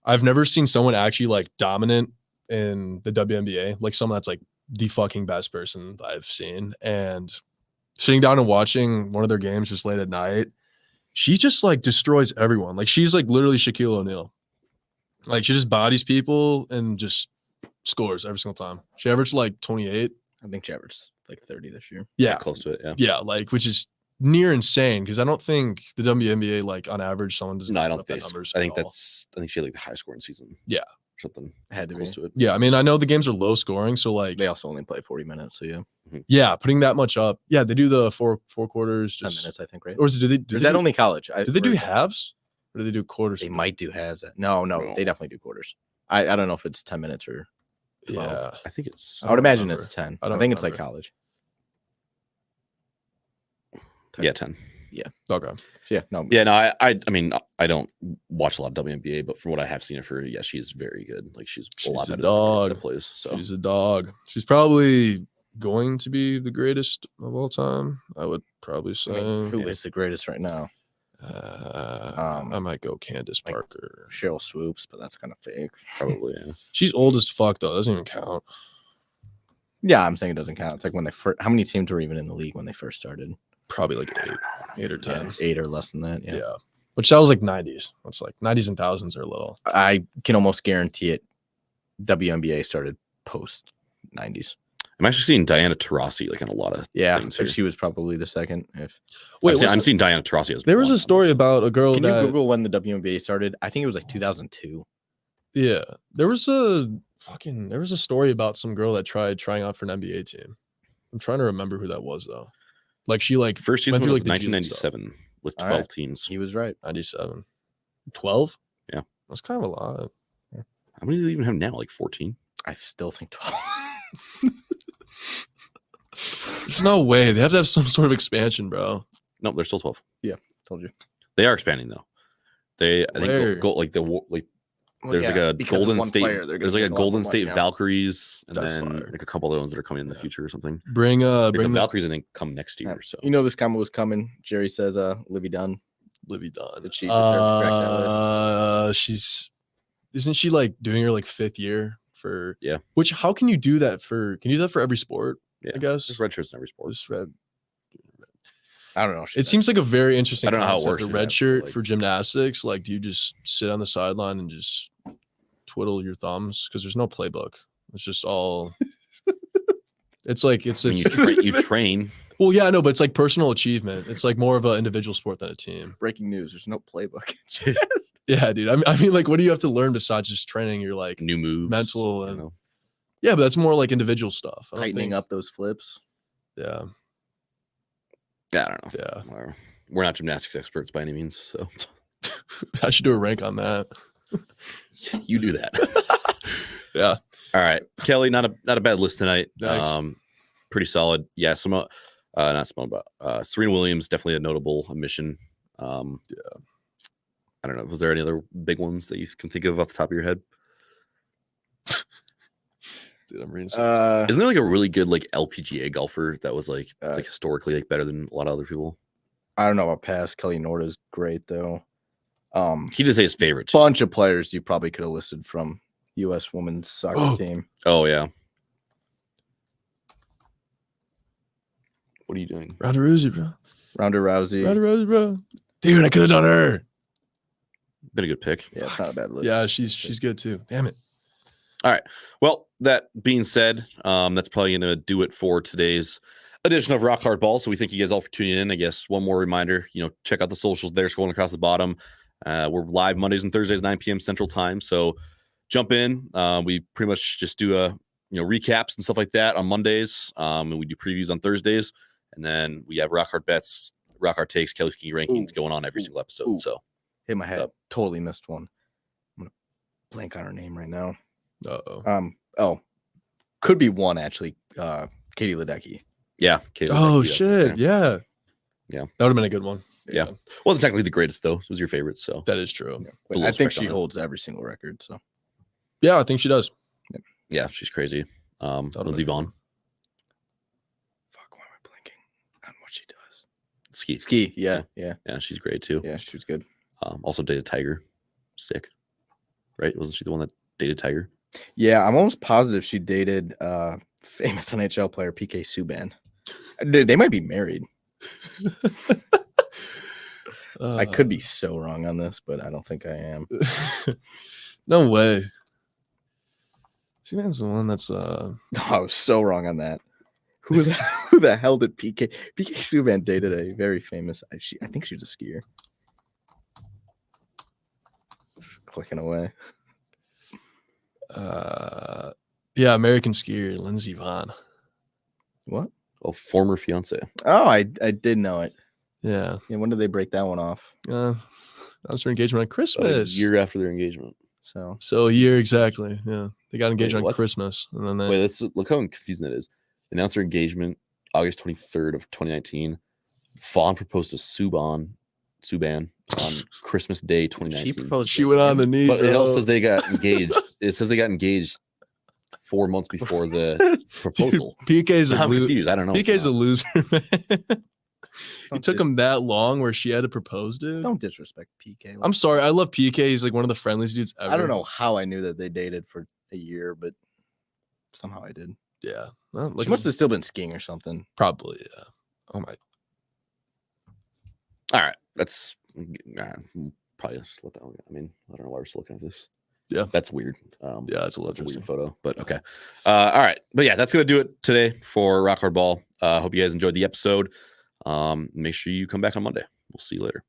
I've never seen someone actually like dominant in the WNBA, like someone that's like the fucking best person I've seen. And sitting down and watching one of their games just late at night, she just like destroys everyone. Like she's like literally Shaquille O'Neal. Like she just bodies people and just scores every single time. She averaged like 28. I think she averaged like 30 this year. Yeah. Close to it. Yeah. Yeah. Like, which is near insane because I don't think the WNBA, like on average, someone doesn't. No, I put don't up that think. numbers I at think all. I think she had like the high scoring season. Yeah. Or something. Had to Close be. to it. Yeah, I mean, I know the games are low scoring, so like, They also only play 40 minutes, so yeah. yeah, putting that much up. Yeah, they do the four quarters. 10 Just, minutes, I think, right? or is it, do they? Or Do is they that do, only college? do they do halves, or do they do quarters? They might do halves. No, No. they definitely do quarters. I don't know if it's 10 minutes or 12. Yeah, I think it's. I would imagine remember. it's 10. I I don't think it's like remember. college. Yeah, 10. okay. So yeah, no. Yeah, no, I mean, I don't watch a lot of WNBA, but from what I have seen of her, yeah, she's very good. Like she's a lot She's a better dog. than the plays. So She's a dog. She's probably going to be the greatest of all time. I would probably I say. mean, who is the greatest right now? I might go Candace like- Parker. Cheryl Swoops, but that's kind of fake. probably, yeah. She's old as fuck though. Doesn't even count. Yeah, I'm saying it doesn't count. It's like when they first. How many teams were even in the league when they first started? Probably like 8 or 10. Yeah, 8 or less than that. Yeah. Yeah. Which that was like 90s. It's like 90s and thousands are little. I can almost guarantee it. WNBA started post 90s. I'm actually seeing Diana Taurasi like in a lot of Yeah, things so here. she was probably the second. If Wait, I'm seeing Diana Taurasi as there was one. a story about a girl can you that Google when the WNBA started? I think it was like 2002. yeah, there was a story about some girl that tried trying out for an NBA team. I'm trying to remember who that was though. Like she like First season went through, was like, the G League stuff. 1997 with All 12 right. teams. He was right. 97. 12? Yeah. That's kind of a lot. How many do they even have now? Like 14? I still think 12. There's no way. They have to have some sort of expansion, bro. No, they're still 12. Told you. They are expanding though. I Where? think go like Well, there's like a because of Golden one State. player, they're There's gonna like a get lot more Golden money State now. Valkyries, and That's then fire. like a couple of ones that are coming in the Yeah. future or something. Bring Like, the this Valkyries, I think, come next year. So You know this comment was coming. Jerry says, Livy Dunn. Livy Dunn. Did she deserve to crack that Isn't she like doing her like 5th year for Yeah. Which how can you do that for every sport? yeah, I guess there's red shirts in every sport. this red I don't know. It seems like a very interesting I don't know how it concept. works A in red that, shirt but, like- for gymnastics. Like, do you just sit on the sideline and just twiddle your thumbs? Because there's no playbook. It's just all. It's like it's. I mean, you train. Well, yeah, I know, but it's like personal achievement. It's like more of an individual sport than a team. breaking news. There's no playbook. Yeah, dude. I mean, like, what do you have to learn besides just training? You're like, New moves. Mental you and- know. yeah, but that's more like individual stuff. I don't Tightening think- up those flips. Yeah, Yeah, I don't know. yeah. Whatever. We're not gymnastics experts by any means, so I should do a rank on that. you do that. Yeah. All right, Kelly, not a bad list tonight. Thanks. Pretty solid. Yeah, not Simone, but Serena Williams, definitely a notable omission. Yeah. I don't know. Was there any other big ones that you can think of off the top of your head? Dude, I'm reading some. Isn't there like a really good like LPGA golfer that was like historically like better than a lot of other people? I don't know about past. Kelly Norda's great though. He did say his favorite. Bunch of players you probably could have listed from U.S. women's soccer Oh. team. Oh yeah. What are you doing? Ronda Rousey, bro. Ronda Rousey. Ronda Rousey, bro. Dude, I could have done her. Been a good pick. Yeah, it's not a bad list. Yeah, she's good too. Damn it. All right. Well, that being said, that's probably going to do it for today's edition of Rock Hard Ball. So we thank you guys all for tuning in. I guess one more reminder, check out the socials there, scrolling across the bottom. We're live Mondays and Thursdays, 9 p.m. Central Time. So jump in. We pretty much just do recaps and stuff like that on Mondays. And we do previews on Thursdays. And then we have Rock Hard Bets, Rock Hard Takes, Kelly's Key Rankings going on every single episode. Ooh. So Hit my head. Up. Totally missed one. I'm gonna blank on her name right now. Uh-oh. Could be one actually. Katie Ledecky. yeah. Kelly, Oh, thank you. shit. Yeah. Yeah. That would have been a good one. Yeah. Wasn't technically the greatest though. It was your favorite. So That is true. But little I think respect she on it. holds every single record. So Yeah, I think she does. yeah, she's crazy. Totally. Lindsey Vaughn. fuck. Why am I blanking on what she does? Ski. Ski. Yeah. She's great too. Yeah. She was good. Also dated Tiger. Sick. Right? Wasn't she the one that dated Tiger? Yeah, I'm almost positive she dated famous NHL player PK Subban. Dude, they might be married. I could be so wrong on this, but I don't think I am. No way. Superman's the one that's Oh, I was so wrong on that. Who the hell did PK Subban dated a very famous? I think she's a skier. Just clicking away. yeah, American skier Lindsey Vaughn. What? Oh, former fiance. Oh, I did know it. Yeah. Yeah, when did they break that one off? That was their engagement on A Christmas. year after their engagement. So A year exactly. Yeah. They got engaged on what? Christmas. And then they Wait, look how confusing that is. They announced their engagement August 23rd of 2019. Vaughn proposed to Subban on Christmas Day she 2019. proposed. she to went on him. the knee. But it also bro. says they got engaged. It says they got engaged 4 months before the proposal. PK's a I'm loser. confused. I don't know. what's PK's a going on. loser, man. It Don't took him that long where she had to propose, dude. Don't disrespect PK. I'm sorry. I love PK. He's like one of the friendliest dudes ever. I don't know how I knew that they dated for a year, but somehow I did. Yeah. Well, She must have still been skiing or something. probably. Yeah. Oh my. All right. That's probably just let that one go. I mean, I don't know why we're still looking at this. Yeah. That's weird. Yeah, it's a little That's a weird interesting. photo, but okay. All right. But yeah, that's going to do it today for Rock Hard Ball. Hope you guys enjoyed the episode. Make sure you come back on Monday. We'll see you later.